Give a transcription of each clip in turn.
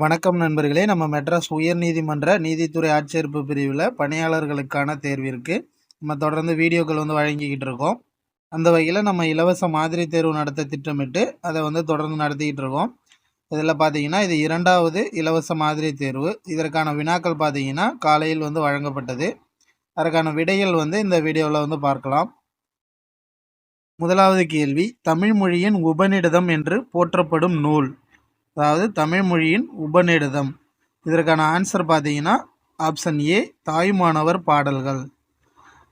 வணக்கம் நண்பர்களே. நம்ம மெட்ராஸ் உயர்நீதிமன்ற நீதித்துறை ஆட்சேர்ப்பு பிரிவில் பணியாளர்களுக்கான தேர்விற்கு நம்ம தொடர்ந்து வீடியோக்கள் வழங்கிக்கிட்டு இருக்கோம். அந்த வகையில் நம்ம இலவச மாதிரி தேர்வு நடத்த திட்டமிட்டு அதை தொடர்ந்து நடத்திக்கிட்டு இருக்கோம். இதில் பார்த்தீங்கன்னா இது 2வது இலவச மாதிரி தேர்வு. இதற்கான வினாக்கள் பார்த்தீங்கன்னா காலையில் வழங்கப்பட்டது. அதற்கான விடைகள் இந்த வீடியோவில் பார்க்கலாம். முதலாவது கேள்வி, தமிழ் மொழியின் உபநிடதம் என்று போற்றப்படும் நூல். அதாவது தமிழ் மொழியின் உபநிடதம். இதற்கான ஆன்சர் பார்த்தீங்கன்னா ஆப்ஷன் ஏ, தாய்மானவர் பாடல்கள்.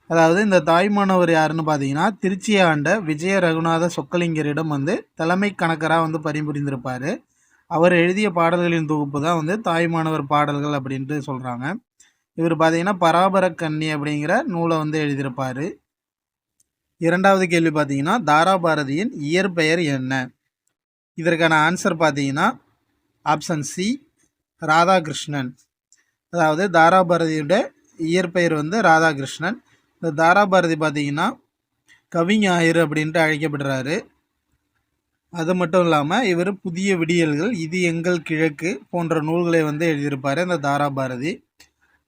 அதாவது இந்த தாய்மானவர் யாருன்னு பார்த்தீங்கன்னா திருச்சியை ஆண்ட விஜய ரகுநாத சொக்கலிங்கரிடம் தலைமை கணக்கராக பணிபுரிந்திருப்பார். அவர் எழுதிய பாடல்களின் தொகுப்பு தான் தாய்மானவர் பாடல்கள் அப்படின்ட்டு சொல்கிறாங்க. இவர் பார்த்தீங்கன்னா பராபர கன்னி அப்படிங்கிற நூலை எழுதியிருப்பார். இரண்டாவது கேள்வி பார்த்தீங்கன்னா தாராபாரதியின் இயற்பெயர் என்ன? இதற்கான ஆன்சர் பார்த்தீங்கன்னா ஆப்ஷன் சி, ராதாகிருஷ்ணன். அதாவது தாராபாரதியோட இயற்பெயர் ராதாகிருஷ்ணன். இந்த தாராபாரதி பார்த்தீங்கன்னா கவிஞாயிறு அப்படின்ட்டு அழைக்கப்படுறாரு. அது மட்டும் இல்லாமல் இவர் புதிய விடியல்கள், இது எங்கள் கிழக்கு போன்ற நூல்களை எழுதியிருப்பார் இந்த தாராபாரதி.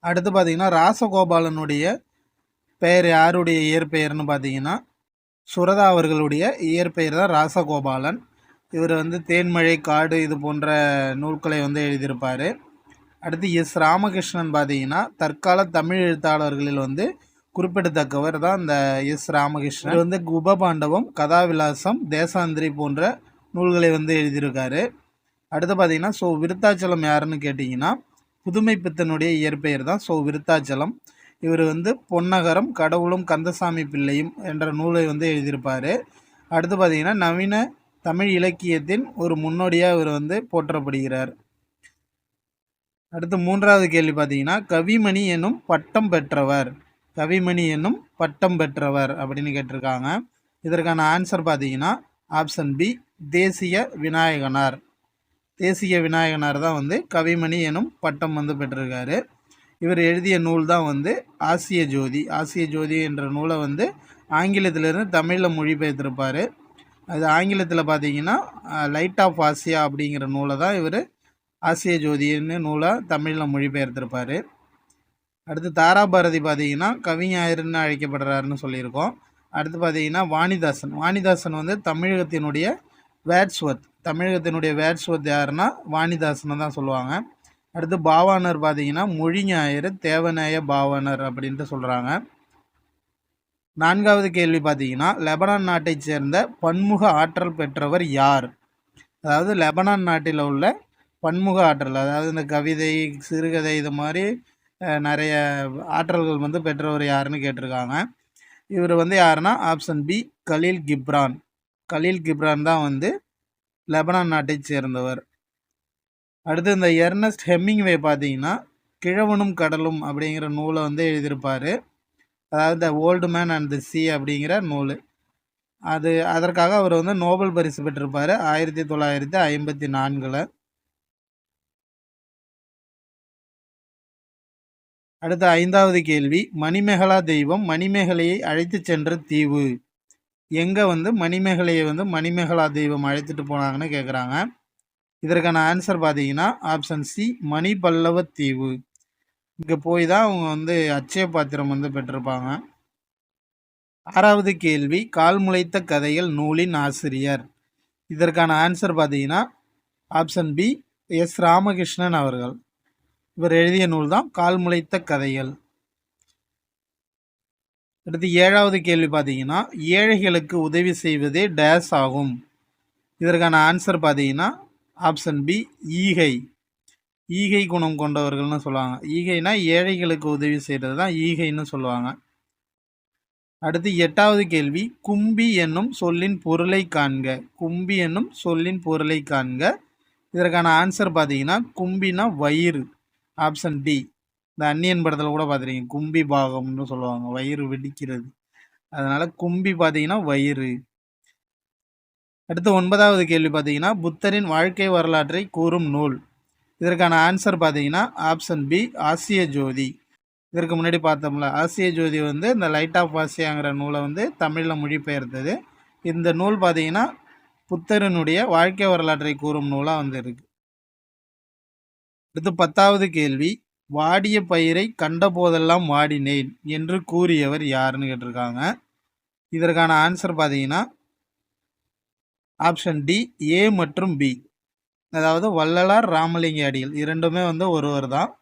அடுத்து பார்த்தீங்கன்னா ராசகோபாலனுடைய பெயர் யாருடைய இயற்பெயர்னு பார்த்தீங்கன்னா சுரதா அவர்களுடைய இயற்பெயர் தான் ராசகோபாலன். இவர் தேன்மழை, காடு இது போன்ற நூல்களை எழுதியிருப்பார். அடுத்து எஸ் ராமகிருஷ்ணன் பார்த்தீங்கன்னா தற்கால தமிழ் எழுத்தாளர்களில் குறிப்பிடத்தக்கவர் தான் இந்த எஸ் ராமகிருஷ்ணன். இவர் குபபாண்டவம், கதாவிலாசம், தேசாந்திரி போன்ற நூல்களை எழுதியிருக்காரு. அடுத்து பார்த்தீங்கன்னா விருத்தாச்சலம் யாருன்னு கேட்டிங்கன்னா புதுமை பித்தனுடைய இயற்பெயர் தான் விருத்தாச்சலம். இவர் பொன்னகரம், கடவுளும் கந்தசாமி பிள்ளையும் என்ற நூலை எழுதியிருப்பார். அடுத்து பார்த்தீங்கன்னா நவீன தமிழ் இலக்கியத்தின் ஒரு முன்னோடியாக இவர் போற்றப்படுகிறார். அடுத்து மூன்றாவது கேள்வி பார்த்தீங்கன்னா கவிமணி என்னும் பட்டம் பெற்றவர். கவிமணி என்னும் பட்டம் பெற்றவர் அப்படின்னு கேட்டிருக்காங்க. இதற்கான ஆன்சர் பார்த்தீங்கன்னா ஆப்ஷன் பி, தேசிய விநாயகனார். தேசிய விநாயகனார் தான் கவிமணி எனும் பட்டம் பெற்றிருக்காரு. இவர் எழுதிய நூல் தான் ஆசிய ஜோதி. ஆசிய ஜோதி என்ற நூலை ஆங்கிலத்திலிருந்து தமிழில் மொழிபெயர்த்திருப்பார். அது ஆங்கிலத்தில் பார்த்தீங்கன்னா லைட் ஆஃப் ஆசியா அப்படிங்கிற நூலை தான் இவர் ஆசிய ஜோதின்னு நூலை தமிழில் மொழிபெயர்த்திருப்பார். அடுத்து தாராபாரதி பார்த்தீங்கன்னா கவிஞாயிறுன்னு அழைக்கப்படுறாருன்னு சொல்லியிருக்கோம். அடுத்து பார்த்தீங்கன்னா வாணிதாசன். வாணிதாசன் தமிழகத்தினுடைய வேர்ட்ஸ்வர்த். தமிழகத்தினுடைய வேர்ட்ஸ்வர்த் யாருன்னா வாணிதாசனை தான் சொல்லுவாங்க. அடுத்து பாவாணர் பார்த்தீங்கன்னா மொழிஞாயிறு, தேவநேய பாவாணர் அப்படின்ட்டு சொல்கிறாங்க. நான்காவது கேள்வி பார்த்தீங்கன்னா லெபனான் நாட்டைச் சேர்ந்த பன்முக ஆற்றல் பெற்றவர் யார்? அதாவது லெபனான் நாட்டில் உள்ள பன்முக ஆற்றல், அதாவது இந்த கவிதை, சிறுகதை இது மாதிரி நிறைய ஆற்றல்கள் பெற்றவர் யாருன்னு கேட்டிருக்காங்க. இவர் யாருன்னா ஆப்ஷன் பி, கலீல் கிப்ரான். கலீல் கிப்ரான் தான் லெபனான் நாட்டைச் சேர்ந்தவர். அடுத்து இந்த எர்னஸ்ட் ஹெமிங்வே பார்த்தீங்கன்னா கிழவனும் கடலும் அப்படிங்கிற நூலை எழுதியிருப்பார். அதாவது த old man and the C அப்படிங்கிற நூல். அதற்காக அவர் நோபல் பரிசு பெற்றிருப்பார் 1954. அடுத்த ஐந்தாவது கேள்வி, மணிமேகலா தெய்வம் மணிமேகலையை அழைத்து சென்ற தீவு. எங்கே மணிமேகலையை மணிமேகலா தெய்வம் அழைத்துட்டு போனாங்கன்னு கேட்குறாங்க. இதற்கான ஆன்சர் பார்த்தீங்கன்னா ஆப்ஷன் சி, மணிபல்லவ தீவு. இங்கே போய் தான் அவங்க அட்சய பாத்திரம் பெற்றிருப்பாங்க. ஆறாவது கேள்வி, கால் முளைத்த கதைகள் நூலின் ஆசிரியர். இதற்கான ஆன்சர் பார்த்தீங்கன்னா ஆப்ஷன் பி, எஸ் ராமகிருஷ்ணன் அவர்கள். இவர் எழுதிய நூல் தான் கால் முளைத்த கதைகள். அடுத்து ஏழாவது கேள்வி பார்த்தீங்கன்னா ஏழைகளுக்கு உதவி செய்வதே டேஸ் ஆகும். இதற்கான ஆன்சர் பார்த்தீங்கன்னா ஆப்ஷன் பி, ஈகை. ஈகை குணம் கொண்டவர்கள்னு சொல்லுவாங்க. ஈகைனா ஏழைகளுக்கு உதவி செய்கிறது தான் ஈகைன்னு சொல்லுவாங்க. அடுத்து எட்டாவது கேள்வி, கும்பி என்னும் சொல்லின் பொருளை காண்க. கும்பி என்னும் சொல்லின் பொருளை காண்க. இதற்கான ஆன்சர் பார்த்தீங்கன்னா கும்பினா வயிறு. Option D. இந்த அந்நியன் படத்தில் கூட பார்த்துருக்கீங்க, கும்பி பாகம்னு சொல்லுவாங்க, வயிறு வெடிக்கிறது. அதனால் கும்பி பார்த்தீங்கன்னா வயிறு. அடுத்து ஒன்பதாவது கேள்வி பார்த்தீங்கன்னா புத்தரின் வாழ்க்கை வரலாற்றை கூறும் நூல். இதற்கான ஆன்சர் பார்த்தீங்கன்னா ஆப்ஷன் பி, ஆசிய ஜோதி. இதற்கு முன்னாடி பார்த்தோம்ல, ஆசிய ஜோதி இந்த லைட் ஆஃப் ஆசியாங்கிற நூலை தமிழில் மொழிபெயர்த்தது. இந்த நூல் பார்த்தீங்கன்னா புத்தரினுடைய வாழ்க்கை வரலாற்றை கூறும் நூலாக இருக்குது. அடுத்து 10வது கேள்வி, வாடிய பயிரை கண்டபோதெல்லாம் வாடினேன் என்று கூறியவர் யாருன்னு கேட்டிருக்காங்க. இதற்கான ஆன்சர் பார்த்தீங்கன்னா ஆப்ஷன் டி, ஏ மற்றும் பி. அதாவது வள்ளலார், ராமலிங்க அடிகள் இரண்டுமே ஒருவர் தான்.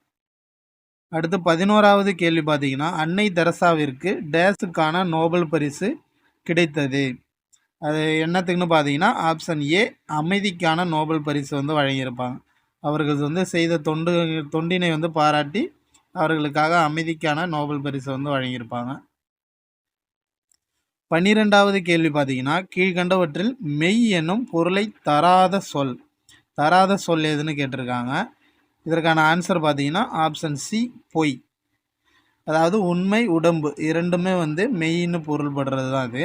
அடுத்து 11வது கேள்வி பார்த்தீங்கன்னா, அன்னை தெரசாவிற்கு டேஸுக்கான நோபல் பரிசு கிடைத்தது. அது என்னத்துக்குன்னு பார்த்தீங்கன்னா ஆப்ஷன் ஏ, அமைதிக்கான நோபல் பரிசு வழங்கியிருப்பாங்க. அவர்கள் செய்த தொண்டினை பாராட்டி அவர்களுக்காக அமைதிக்கான நோபல் பரிசு வழங்கியிருப்பாங்க. 12வது கேள்வி பார்த்தீங்கன்னா, கீழ்கண்டவற்றில் மெய் என்னும் பொருளை தராத சொல் எதுன்னு கேட்டிருக்காங்க. இதற்கான ஆன்சர் பார்த்தீங்கன்னா ஆப்ஷன் சி, பொய். அதாவது உண்மை, உடம்பு இரண்டுமே மெய்ன்னு பொருள்படுறது தான் அது.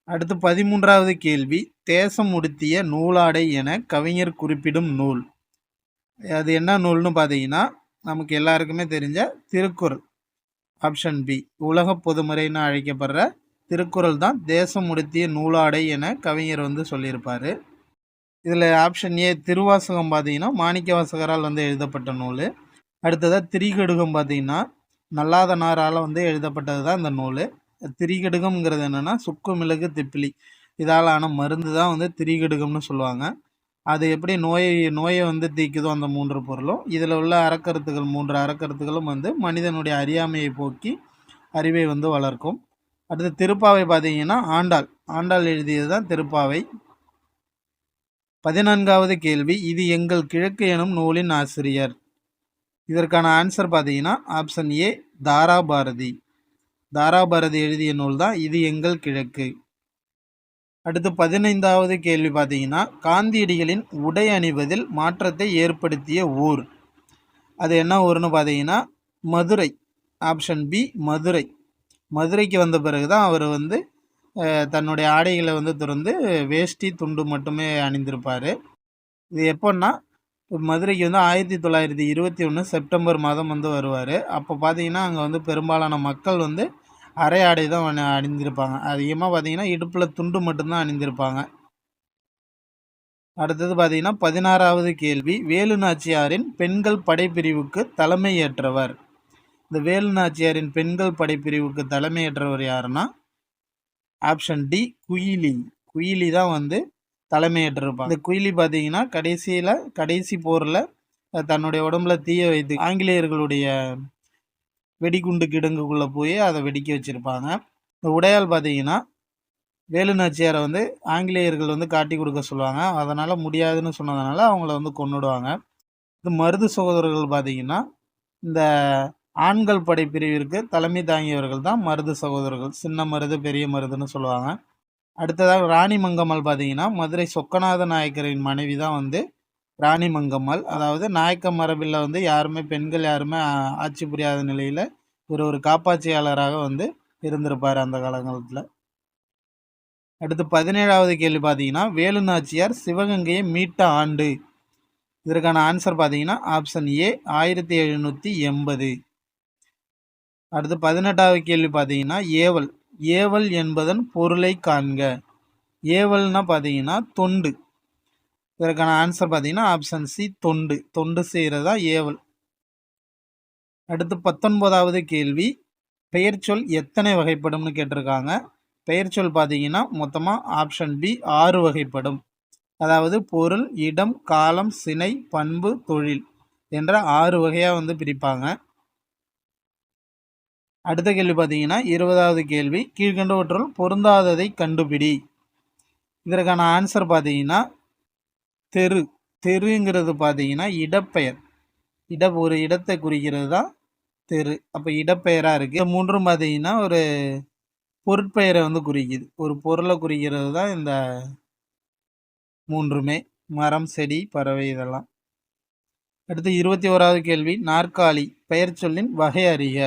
அடுத்து 13வது கேள்வி, தேசம் உடுத்திய நூலாடை என கவிஞர் குறிப்பிடும் நூல். அது என்ன நூல்னு பார்த்தீங்கன்னா நமக்கு எல்லாருக்குமே தெரிஞ்ச திருக்குறள். ஆப்ஷன் பி, உலக பொதுமறைன்னு அழைக்கப்படுற திருக்குறள் தான் தேசம் உடுத்திய நூலாடை என கவிஞர் சொல்லியிருப்பார். இதில் ஆப்ஷன் ஏ திருவாசகம் பார்த்தீங்கன்னா மாணிக்கவாசகரால் எழுதப்பட்ட நூல். அடுத்ததாக திரிகடுகம் பார்த்தீங்கன்னா நல்லாதனாரால் எழுதப்பட்டது தான் இந்த நூல். திரிகடுகம்ங்கிறது என்னென்னா சுக்கு, மிளகு, திப்பிலி இதால் ஆன மருந்து தான் திரிகடுகம்னு சொல்லுவாங்க. அது எப்படி நோயை தீக்குதோ அந்த 3 பொருளும், இதில் உள்ள அறக்கருத்துக்கள் 3 அறக்கருத்துக்களும் மனிதனுடைய அறியாமையை போக்கி அறிவை வளர்க்கும். அடுத்து திருப்பாவை பார்த்தீங்கன்னா ஆண்டாள் எழுதியது தான் திருப்பாவை. 14வது கேள்வி, இது எங்கள் கிழக்கு எனும் நூலின் ஆசிரியர். இதற்கான ஆன்சர் பார்த்தீங்கன்னா ஆப்ஷன் ஏ, தாராபாரதி. தாராபாரதி எழுதிய நூல் தான் இது எங்கள் கிழக்கு. அடுத்து 15வது கேள்வி பார்த்தீங்கன்னா, காந்தியடிகளின் உடை அணிவதில் மாற்றத்தை ஏற்படுத்திய ஊர். அது என்ன ஊர்னு பார்த்தீங்கன்னா மதுரை. Option B, Madurai. மதுரைக்கு வந்த பிறகு தான் அவர் தன்னுடைய ஆடைகளை திறந்து வேஷ்டி, துண்டு மட்டுமே அணிந்திருப்பார். இது எப்போன்னா மதுரைக்கு 1921 செப்டம்பர் மாதம் வருவார். அப்போ பார்த்தீங்கன்னா அங்கே பெரும்பாலான மக்கள் அரை ஆடை தான் அணிந்திருப்பாங்க. அதிகமாக பார்த்தீங்கன்னா இடுப்பில் துண்டு மட்டும்தான் அணிந்திருப்பாங்க. அடுத்தது பார்த்தீங்கன்னா 16வது கேள்வி, வேலு நாச்சியாரின் பெண்கள் படைப்பிரிவுக்கு தலைமையேற்றவர். இந்த வேலு நாச்சியாரின் பெண்கள் படைப்பிரிவுக்கு தலைமையேற்றவர் யாருன்னா ஆப்ஷன் டி, குயிலி தான் தலைமையேற்றிருப்பாங்க. இந்த குயிலி பார்த்தீங்கன்னா கடைசி போரில் தன்னுடைய உடம்புல தீய வைத்து ஆங்கிலேயர்களுடைய வெடிகுண்டு கிடங்குக்குள்ளே போய் அதை வெடிக்க வச்சுருப்பாங்க. இந்த உடையால் பார்த்தீங்கன்னா வேலு நாச்சியாரை ஆங்கிலேயர்கள் காட்டி கொடுக்க சொல்லுவாங்க. அதனால் முடியாதுன்னு சொன்னதுனால அவங்கள கொன்னுடுவாங்க. இந்த மருது சகோதரர்கள் பார்த்தீங்கன்னா இந்த ஆண்கள் படைப்பிரிவிற்கு தலைமை தாங்கியவர்கள் தான் மருது சகோதரர்கள். சின்ன மருது, பெரிய மருதுன்னு சொல்லுவாங்க. அடுத்ததாக ராணி மங்கம்மாள் பார்த்தீங்கன்னா மதுரை சொக்கநாத நாயக்கரின் மனைவி தான் ராணி மங்கம்மாள். அதாவது நாயக்க மரபில் யாருமே பெண்கள் யாருமே ஆட்சி புரியாத நிலையில் ஒரு காப்பாட்சியாளராக இருந்திருப்பார் அந்த காலகட்டத்தில். அடுத்து 17வது கேள்வி பார்த்தீங்கன்னா, வேலு நாச்சியார் சிவகங்கையை மீட்ட ஆண்டு. இதற்கான ஆன்சர் பார்த்தீங்கன்னா ஆப்ஷன் ஏ, 1780. அடுத்து 18வது கேள்வி பார்த்தீங்கன்னா, ஏவல் என்பதன் பொருளை காண்க. ஏவல்னா பார்த்தீங்கன்னா தொண்டு. இதற்கான ஆன்சர் பார்த்தீங்கன்னா ஆப்ஷன் சி, தொண்டு செய்கிறதா ஏவல். அடுத்து 19வது கேள்வி, பெயர்ச்சொல் எத்தனை வகைப்படும்னு கேட்டிருக்காங்க. பெயர்ச்சொல் பார்த்தீங்கன்னா மொத்தமாக ஆப்ஷன் பி 6 வகைப்படும். அதாவது பொருள், இடம், காலம், சினை, பண்பு, தொழில் என்ற 6 வகையாக பிரிப்பாங்க. அடுத்த கேள்வி பார்த்தீங்கன்னா 20வது கேள்வி, கீழ்கண்டவற்றுள் பொருந்தாததை கண்டுபிடி. இதற்கான ஆன்சர் பார்த்தீங்கன்னா தெருங்கிறது பார்த்தீங்கன்னா இடப்பெயர். ஒரு இடத்தை குறிக்கிறது தான் தெரு. அப்போ இடப்பெயராக இருக்குது. இந்த மூன்றும் பார்த்தீங்கன்னா ஒரு பொருட்பெயரை குறிக்குது. ஒரு பொருளை குறிக்கிறது தான் இந்த மூன்றுமே. மரம், செடி, பறவை இதெல்லாம். அடுத்து 21வது கேள்வி, நாற்காலி பெயர் சொல்லின் வகை அறிக.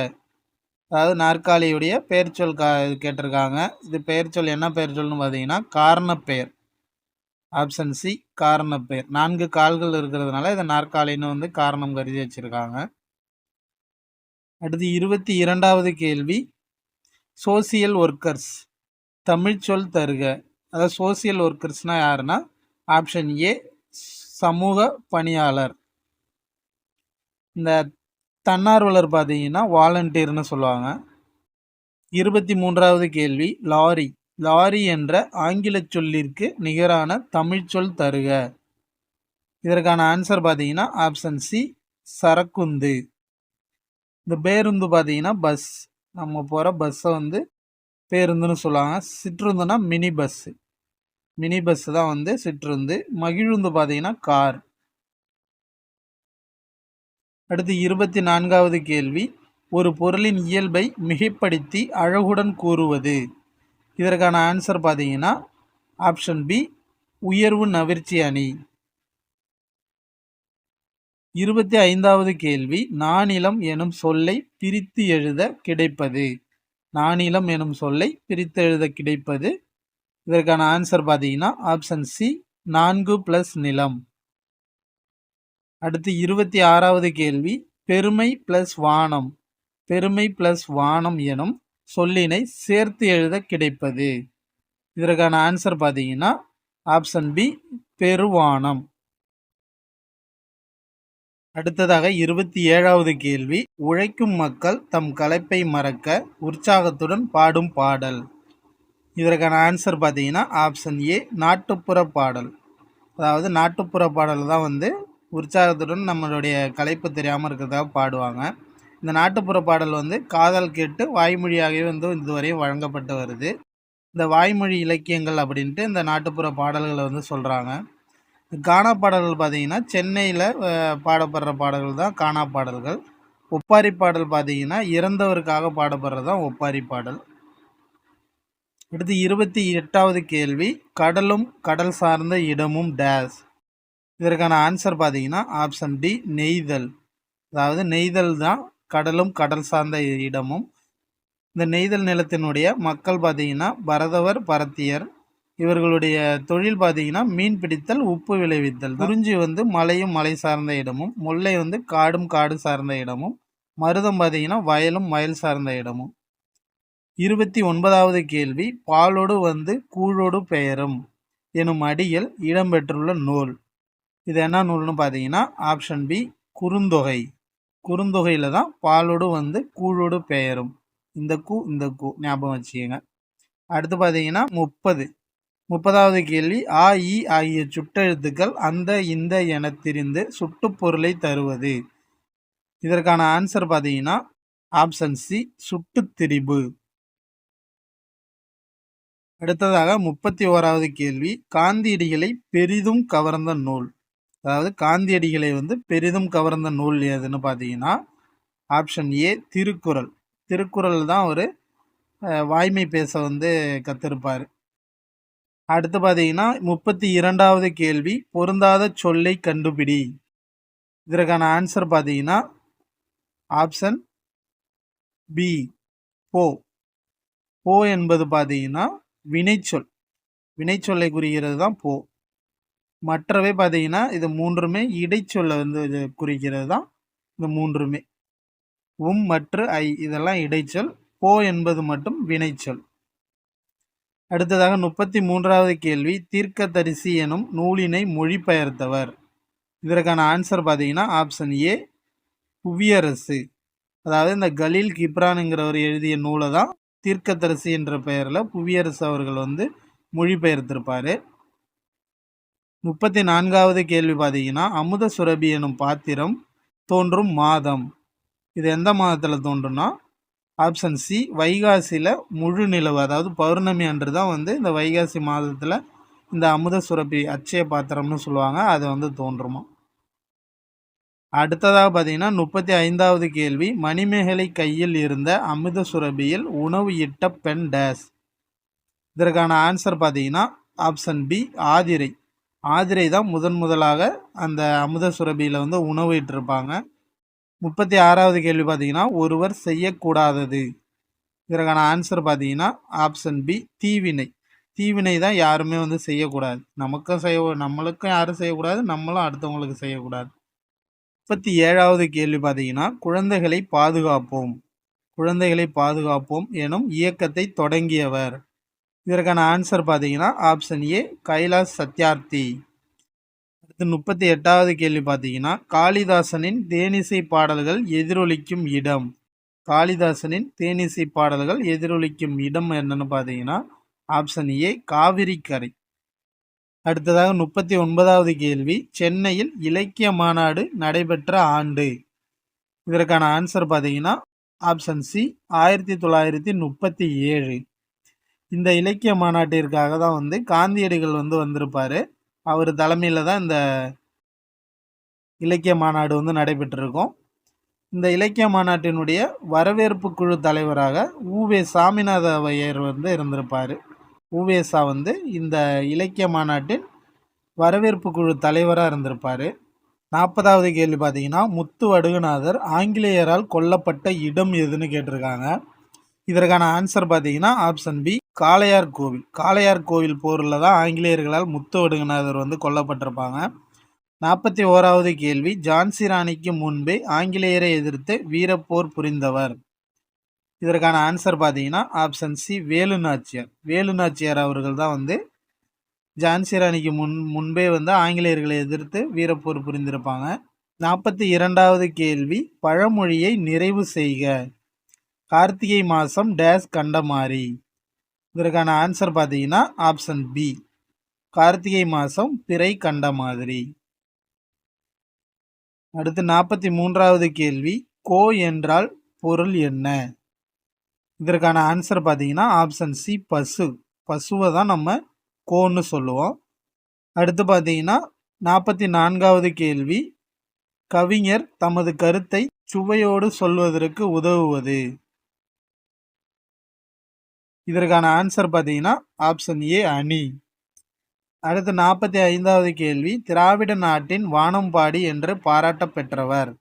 அதாவது நாற்காலியுடைய பெயர் சொல் கேட்டிருக்காங்க. இது பெயர் சொல் என்ன பெயர் சொல்னு பார்த்தீங்கன்னா காரணப்பெயர். Option C, காரணப்பெயர். 4 கால்கள் இருக்கிறதுனால இதை நாற்காலின்னு காரணம் கருதி வச்சிருக்காங்க. அடுத்து 22வது கேள்வி, சோசியல் ஒர்க்கர்ஸ் தமிழ் சொல் தருக. அதாவது சோசியல் ஒர்க்கர்ஸ்னால் யாருன்னா ஆப்ஷன் ஏ, சமூக பணியாளர். இந்த தன்னார்வலர் பார்த்தீங்கன்னா வாலண்டியர்னு சொல்லுவாங்க. 23வது கேள்வி லாரி. லாரி என்ற ஆங்கிலச் சொல்லிற்கு நிகரான தமிழ்ச் சொல் தருக. இதற்கான ஆன்சர் பார்த்தீங்கன்னா ஆப்ஷன் சி சரக்குந்து. இந்த பேருந்து பார்த்தீங்கன்னா பஸ். நம்ம போகிற பஸ்ஸை வந்து பேருந்துன்னு சொல்லுவாங்க. சிற்றுந்துனா மினி பஸ்ஸு. மினி பஸ் தான் வந்து சிற்றுந்து. மகிழுந்து பார்த்தீங்கன்னா கார். அடுத்து 24வது கேள்வி ஒரு பொருளின் இயல்பை மிகைப்படுத்தி அழகுடன் கூறுவது. இதற்கான ஆன்சர் பார்த்தீங்கன்னா ஆப்ஷன் பி உயர்வு நவிர்ச்சி அணி. 25வது கேள்வி நானிலம் எனும் சொல்லை பிரித்து எழுத கிடைப்பது. நானிலம் எனும் சொல்லை பிரித்து எழுத கிடைப்பது. இதற்கான ஆன்சர் பார்த்தீங்கன்னா ஆப்ஷன் சி 4 + நிலம். அடுத்து 26வது கேள்வி பெருமை + வானம். பெருமை + வானம் எனும் சொல்லினை சேர்த்து எழுத கிடைப்பது. இதற்கான ஆன்சர் பார்த்தீங்கன்னா ஆப்ஷன் பி பெருவானம். அடுத்ததாக 27வது கேள்வி உழைக்கும் மக்கள் தம் களைப்பை மறக்க உற்சாகத்துடன் பாடும் பாடல். இதற்கான ஆன்சர் பார்த்தீங்கன்னா ஆப்ஷன் ஏ நாட்டுப்புற பாடல். அதாவது நாட்டுப்புற பாடல் தான் வந்து உற்சாகத்துடன் நம்மளுடைய களைப்பு தெரியாமல் இருக்கிறதாக பாடுவாங்க. இந்த நாட்டுப்புற பாடல் வந்து காதல் கேட்டு வாய்மொழியாகவே வந்து இதுவரையும் வழங்கப்பட்டு வருது. இந்த வாய்மொழி இலக்கியங்கள் அப்படின்ட்டு இந்த நாட்டுப்புற பாடல்களை வந்து சொல்கிறாங்க. கானா பாடல்கள் பார்த்தீங்கன்னா சென்னையில் பாடப்படுற பாடல்கள் தான் கானா பாடல்கள். ஒப்பாரி பாடல் பார்த்தீங்கன்னா இறந்தவருக்காக பாடப்படுறது தான் ஒப்பாரி பாடல். அடுத்து 28வது கேள்வி கடலும் கடல் சார்ந்த இடமும் டேஸ். இதற்கான ஆன்சர் பார்த்தீங்கன்னா ஆப்ஷன் டி நெய்தல். அதாவது நெய்தல் தான் கடலும் கடல் சார்ந்த இடமும். இந்த நெய்தல் நிலத்தினுடைய மக்கள் பார்த்தீங்கன்னா பரதவர் பரத்தியர். இவர்களுடைய தொழில் பார்த்தீங்கன்னா மீன் பிடித்தல் உப்பு விளைவித்தல். குறிஞ்சி வந்து மலையும் மலை சார்ந்த இடமும், முல்லை வந்து காடும் காடு சார்ந்த இடமும், மருதம் பார்த்தீங்கன்னா வயலும் வயல் சார்ந்த இடமும். 29வது கேள்வி பாலோடு வந்து கூழோடு பெயரும் எனும் அடியில் இடம்பெற்றுள்ள நூல். இது என்ன நூல்னு பார்த்தீங்கன்னா ஆப்ஷன் பி குறுந்தொகை. குறுந்தொகையில் தான் பாலோடு வந்து கூழோடு பெயரும். இந்த கூ ஞாபகம் வச்சுக்கோங்க. அடுத்து பார்த்தீங்கன்னா 30வது கேள்வி ஆ இ ஆகிய சுட்டெழுத்துக்கள் அந்த இந்த என திரிந்து சுட்டுப்பொருளை தருவது. இதற்கான ஆன்சர் பார்த்தீங்கன்னா ஆப்ஷன் சி சுட்டுத்திரிபு. அடுத்ததாக 31வது கேள்வி காந்தியடிகளை பெரிதும் கவர்ந்த நூல். அதாவது காந்தியடிகளை வந்து பெரிதும் கவர்ந்த நூல் எதுன்னு பார்த்தீங்கன்னா ஆப்ஷன் ஏ திருக்குறள். திருக்குறள் தான் ஒரு வாய்மை பேச வந்து கத்திருப்பார். அடுத்து பார்த்தீங்கன்னா 32வது கேள்வி பொருந்தாத சொல்லை கண்டுபிடி. இதற்கான ஆன்சர் பார்த்தீங்கன்னா ஆப்ஷன் பி போ. போ என்பது பார்த்தீங்கன்னா வினைச்சொல். வினைச்சொல்லை குறிக்கிறது தான் போ. மற்றவை பார்த்தீங்கன்னா இது மூன்றுமே இடைச்சொல்லை வந்து இது குறிக்கிறது தான் இந்த மூன்றுமே. மற்ற ஐ இதெல்லாம் இடைச்சொல். போ என்பது மட்டும் வினைச்சொல். அடுத்ததாக 33வது கேள்வி தீர்க்கதரிசி எனும் நூலினை மொழிபெயர்த்தவர். இதற்கான ஆன்சர் பார்த்தீங்கன்னா ஆப்ஷன் ஏ புவியரசு. அதாவது இந்த கலீல் கிப்ரானுங்கிறவர் எழுதிய நூலை தான் தீர்க்கதரிசி என்ற பெயரில் புவியரசு அவர்கள் வந்து மொழிபெயர்த்திருப்பார். 34வது கேள்வி பார்த்தீங்கன்னா அமுத சுரபி எனும் பாத்திரம் தோன்றும் மாதம். இது எந்த மாதத்தில் தோன்றும்னா ஆப்ஷன் சி வைகாசியில் முழு நிலவு அதாவது பௌர்ணமி அன்று தான் வந்து இந்த வைகாசி மாதத்தில் இந்த அமுத சுரபி அச்சய பாத்திரம்னு சொல்லுவாங்க அது வந்து தோன்றுமா. அடுத்ததாக பார்த்தீங்கன்னா 35வது கேள்வி மணிமேகலை கையில் இருந்த அமுத சுரபியில் உணவு இட்ட பெண் டேஸ். இதற்கான ஆன்சர் பார்த்தீங்கன்னா ஆப்ஷன் பி ஆதிரை. ஆதிரை தான் முதலாக அந்த அமுத சுரபியில் வந்து உணவு இட்டிருப்பாங்க. 36வது கேள்வி பார்த்தீங்கன்னா ஒருவர் செய்யக்கூடாதது. இதற்கான ஆன்சர் பார்த்தீங்கன்னா ஆப்ஷன் பி தீவினை. தீவினை தான் யாருமே வந்து செய்யக்கூடாது. நம்மளுக்கும் யாரும் செய்யக்கூடாது, நம்மளும் அடுத்தவங்களுக்கு செய்யக்கூடாது. 37வது கேள்வி பார்த்தீங்கன்னா குழந்தைகளை பாதுகாப்போம். குழந்தைகளை பாதுகாப்போம் எனும் இயக்கத்தை தொடங்கியவர். இதற்கான ஆன்சர் பார்த்தீங்கன்னா ஆப்ஷன் ஏ கைலாஷ் சத்யார்த்தி. இது 38வது கேள்வி பார்த்தீங்கன்னா, காளிதாசனின் தேனிசை பாடல்கள் எதிரொலிக்கும் இடம். காளிதாசனின் தேனிசை பாடல்கள் எதிரொலிக்கும் இடம் என்னன்னு பார்த்தீங்கன்னா, ஆப்ஷன் ஏ காவிரிக்கரை. அடுத்ததாக 39வது கேள்வி, சென்னையில் இலக்கிய மாநாடு நடைபெற்ற ஆண்டு. இதற்கான ஆன்சர் பார்த்தீங்கன்னா, ஆப்ஷன் சி 1937. இந்த இலக்கிய மாநாட்டிற்காக தான் காந்தியடிகள் வந்திருப்பாரு. அவர் தலைமையில் தான் இந்த இலக்கிய மாநாடு நடைபெற்றிருக்கும். இந்த இலக்கிய மாநாட்டினுடைய வரவேற்பு குழு தலைவராக உவே சாமிநாத ஐயர் இருந்திருப்பார். உவேசா இந்த இலக்கிய மாநாட்டின் வரவேற்பு குழு தலைவராக இருந்திருப்பார். 40வது கேள்வி பார்த்தீங்கன்னா, முத்து வடுகநாதர் ஆங்கிலேயரால் கொல்லப்பட்ட இடம் எதுன்னு கேட்டிருக்காங்க. இதற்கான ஆன்சர் பார்த்தீங்கன்னா, ஆப்ஷன் பி காளையார் கோவில். காளையார் கோவில் போரில் தான் ஆங்கிலேயர்களால் முத்து வடுகநாதர் கொல்லப்பட்டிருப்பாங்க. 41வது கேள்வி, ஜான்சி ராணிக்கு முன்பே ஆங்கிலேயரை எதிர்த்து வீரப்போர் புரிந்தவர். இதற்கான ஆன்சர் பார்த்தீங்கன்னா, ஆப்ஷன் சி வேலுநாச்சியார். வேலுநாச்சியார் அவர்கள் தான் ஜான்சி ராணிக்கு முன்பே ஆங்கிலேயர்களை எதிர்த்து வீரப்போர் புரிந்திருப்பாங்க. 42வது கேள்வி, பழமொழியை நிறைவு செய்க. கார்த்திகை மாதம் டேஸ் கண்டமாரி. இதற்கான ஆன்சர் பார்த்தீங்கன்னா, ஆப்ஷன் பி கார்த்திகை மாதம் பிறை கண்ட மாதிரி. அடுத்து 43வது கேள்வி, கோ என்றால் பொருள் என்ன? இதற்கான ஆன்சர் பார்த்தீங்கன்னா, ஆப்ஷன் சி பசு. பசுவை தான் நம்ம கோன்னு சொல்லுவோம். அடுத்து பார்த்தீங்கன்னா 44வது கேள்வி, கவிஞர் தமது கருத்தை சுவையோடு சொல்வதற்கு உதவுவது. இதற்கான ஆன்சர் பார்த்தீங்கன்னா, ஆப்ஷன் ஏ அணி. அடுத்து 45வது கேள்வி, திராவிட நாட்டின் வானம்பாடி என்று பாராட்ட பெற்றவர்.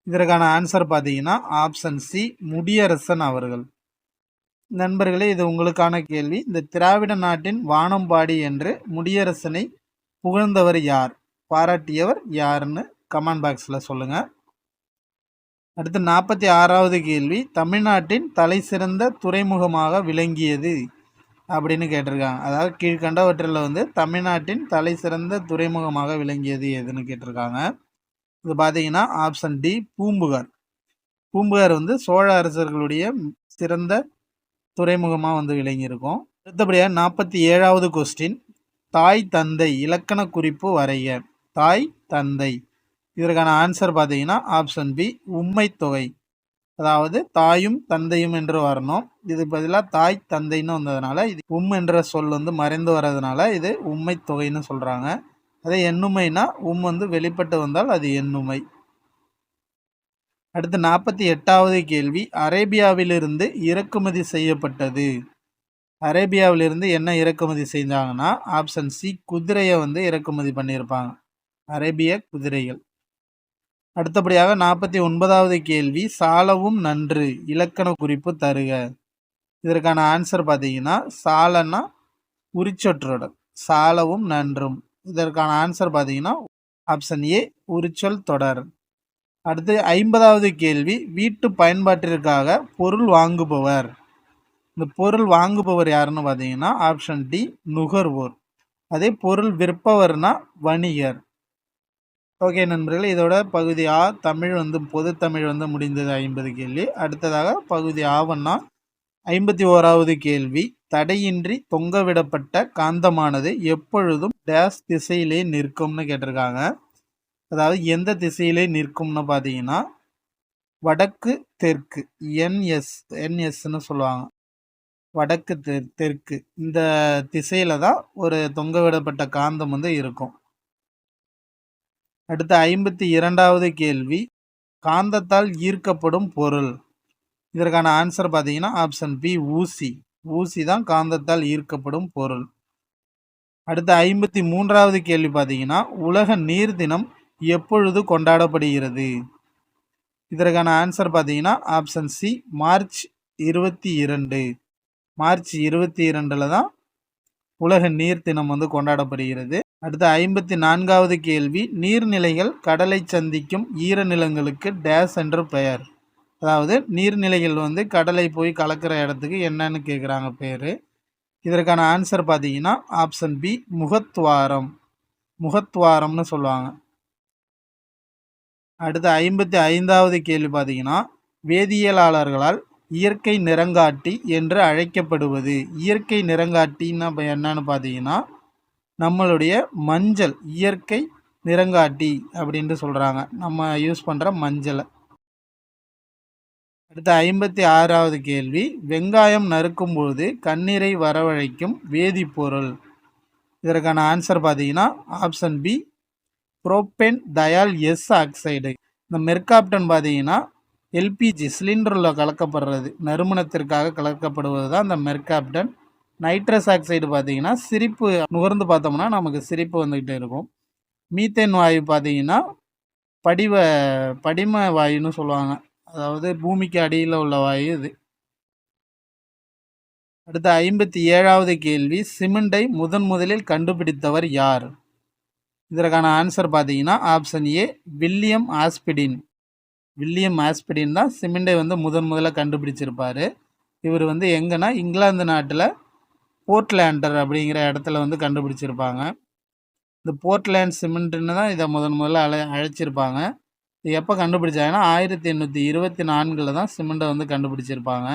இதற்கான ஆன்சர் பார்த்தீங்கன்னா, ஆப்ஷன் சி முடியரசன் அவர்கள். நண்பர்களே, இது உங்களுக்கான கேள்வி. இந்த திராவிட நாட்டின் வானம்பாடி என்று முடியரசனை புகழ்ந்தவர் யார்? பாராட்டியவர் யாருன்னு கமெண்ட் பாக்ஸில் சொல்லுங்கள். அடுத்து 46வது கேள்வி, தமிழ்நாட்டின் தலை சிறந்த துறைமுகமாக விளங்கியது அப்படின்னு கேட்டிருக்காங்க. அதாவது கீழ்கண்டவற்றில் தமிழ்நாட்டின் தலை சிறந்த துறைமுகமாக விளங்கியது எதுன்னு கேட்டிருக்காங்க. இது பார்த்தீங்கன்னா, ஆப்ஷன் டி பூம்புகார். பூம்புகார் சோழ அரசர்களுடைய சிறந்த துறைமுகமாக விளங்கியிருக்கும். அடுத்தபடியாக 47வது கொஸ்டின், தாய் தந்தை இலக்கண குறிப்பு வரைய. தாய் தந்தை இதற்கான ஆன்சர் பார்த்தீங்கன்னா, ஆப்ஷன் பி உம்மை தொகை. அதாவது தாயும் தந்தையும் என்று வரணும். இது பதிலாக தாய் தந்தைன்னு வந்ததுனால இது என்ற சொல் மறைந்து வர்றதுனால இது உம்மை தொகைன்னு சொல்கிறாங்க. அதே எண்ணுமைனா வெளிப்பட்டு வந்தால் அது எண்ணுமை. அடுத்து 48வது கேள்வி, அரேபியாவிலிருந்து இறக்குமதி செய்யப்பட்டது. அரேபியாவிலிருந்து என்ன இறக்குமதி செஞ்சாங்கன்னா, ஆப்ஷன் சி குதிரையை இறக்குமதி பண்ணியிருப்பாங்க. அரேபிய குதிரைகள். அடுத்தபடியாக 49வது கேள்வி, சாலவும் நன்று இலக்கண குறிப்பு தருக. இதற்கான ஆன்சர் பார்த்தீங்கன்னா, சாலன்னா உரிச்சொற்றொடர், சாலவும் நன்றும். இதற்கான ஆன்சர் பார்த்தீங்கன்னா, ஆப்ஷன் ஏ உரிச்சொல் தொடர். அடுத்து 50வது கேள்வி, வீட்டு பயன்பாட்டிற்காக பொருள் வாங்குபவர். இந்த பொருள் வாங்குபவர் யாருன்னு பார்த்தீங்கன்னா, ஆப்ஷன் டி நுகர்வோர். அதே பொருள் விற்பவர்னா வணிகர். ஓகே நண்பர்களே, இதோட பகுதி ஆ தமிழ் பொது தமிழ் முடிந்தது 50 கேள்வி. அடுத்ததாக பகுதி ஆவன்னா 51வது கேள்வி, தடையின்றி தொங்கவிடப்பட்ட காந்தமானது எப்பொழுதும் டேஸ் திசையிலே நிற்கும்னு கேட்டிருக்காங்க. அதாவது எந்த திசையிலே நிற்கும்னு பார்த்தீங்கன்னா, வடக்கு தெற்கு, என்எஸ்ன்னு சொல்லுவாங்க. வடக்கு தெற்கு இந்த திசையில தான் ஒரு தொங்கவிடப்பட்ட காந்தம் இருக்கும். அடுத்த 52வது கேள்வி, காந்தத்தால் ஈர்க்கப்படும் பொருள். இதற்கான ஆன்சர் பார்த்தீங்கன்னா, ஆப்ஷன் பி ஊசி. ஊசி தான் காந்தத்தால் ஈர்க்கப்படும் பொருள். அடுத்த 53வது கேள்வி பார்த்தீங்கன்னா, உலக நீர் தினம் எப்பொழுது கொண்டாடப்படுகிறது? இதற்கான ஆன்சர் பார்த்தீங்கன்னா, ஆப்ஷன் சி மார்ச் 22. மார்ச் 22 தான் உலக நீர் தினம் கொண்டாடப்படுகிறது. அடுத்த 54வது கேள்வி, நீர்நிலைகள் கடலை சந்திக்கும் ஈரநிலங்களுக்கு டேஸ் என்று பெயர். அதாவது நீர்நிலைகள் கடலை போய் கலக்கிற இடத்துக்கு என்னன்னு கேட்குறாங்க பேர். இதற்கான ஆன்சர் பார்த்தீங்கன்னா, ஆப்ஷன் பி முகத்வாரம். முகத்வாரம்னு சொல்லுவாங்க. அடுத்து 55வது கேள்வி பார்த்தீங்கன்னா, வேதியியலாளர்களால் இயற்கை நிறங்காட்டி என்று அழைக்கப்படுவது. இயற்கை நிறங்காட்டின்னா இப்போ என்னன்னு பார்த்தீங்கன்னா, நம்மளுடைய மஞ்சள் இயற்கை நிறங்காட்டி அப்படின்ட்டு சொல்கிறாங்க. நம்ம யூஸ் பண்ணுற மஞ்சளை. அடுத்து 56வது கேள்வி, வெங்காயம் நறுக்கும்போது கண்ணீரை வரவழைக்கும் வேதிப்பொருள். இதற்கான ஆன்சர் பார்த்தீங்கன்னா option B propanethial S oxide. இந்த மெர்காப்டன் பார்த்தீங்கன்னா எல்பிஜி சிலிண்டரில் கலக்கப்படுறது, நறுமணத்திற்காக கலக்கப்படுவது தான் இந்த மெர்காப்டன். நைட்ரஸ் ஆக்சைடு பார்த்தீங்கன்னா சிரிப்பு நுகர்ந்து பார்த்தோம்னா நமக்கு சிரிப்பு வந்துக்கிட்டே இருக்கும். மீத்தேன் வாயு பார்த்தீங்கன்னா படிம வாயுன்னு சொல்லுவாங்க, அதாவது பூமிக்கு அடியில் உள்ள வாயு இது. அடுத்த 57வது கேள்வி, சிமெண்டை முதலில் கண்டுபிடித்தவர் யார்? இதற்கான ஆன்சர் பார்த்தீங்கன்னா ஆப்ஷன் ஏ வில்லியம் ஆஸ்பிடின். வில்லியம் ஆஸ்பிடின் தான் சிமெண்டை முதல்ல கண்டுபிடிச்சிருப்பார். இவர் எங்கன்னா இங்கிலாந்து நாட்டில் போர்ட்லேண்டர் அப்படிங்கிற இடத்துல கண்டுபிடிச்சிருப்பாங்க. இந்த போர்ட்லேண்ட் சிமெண்ட்டுன்னு தான் இதை முதல்ல அழைச்சிருப்பாங்க. இது எப்போ கண்டுபிடிச்சாங்கன்னா 1824 தான் சிமெண்டை கண்டுபிடிச்சிருப்பாங்க.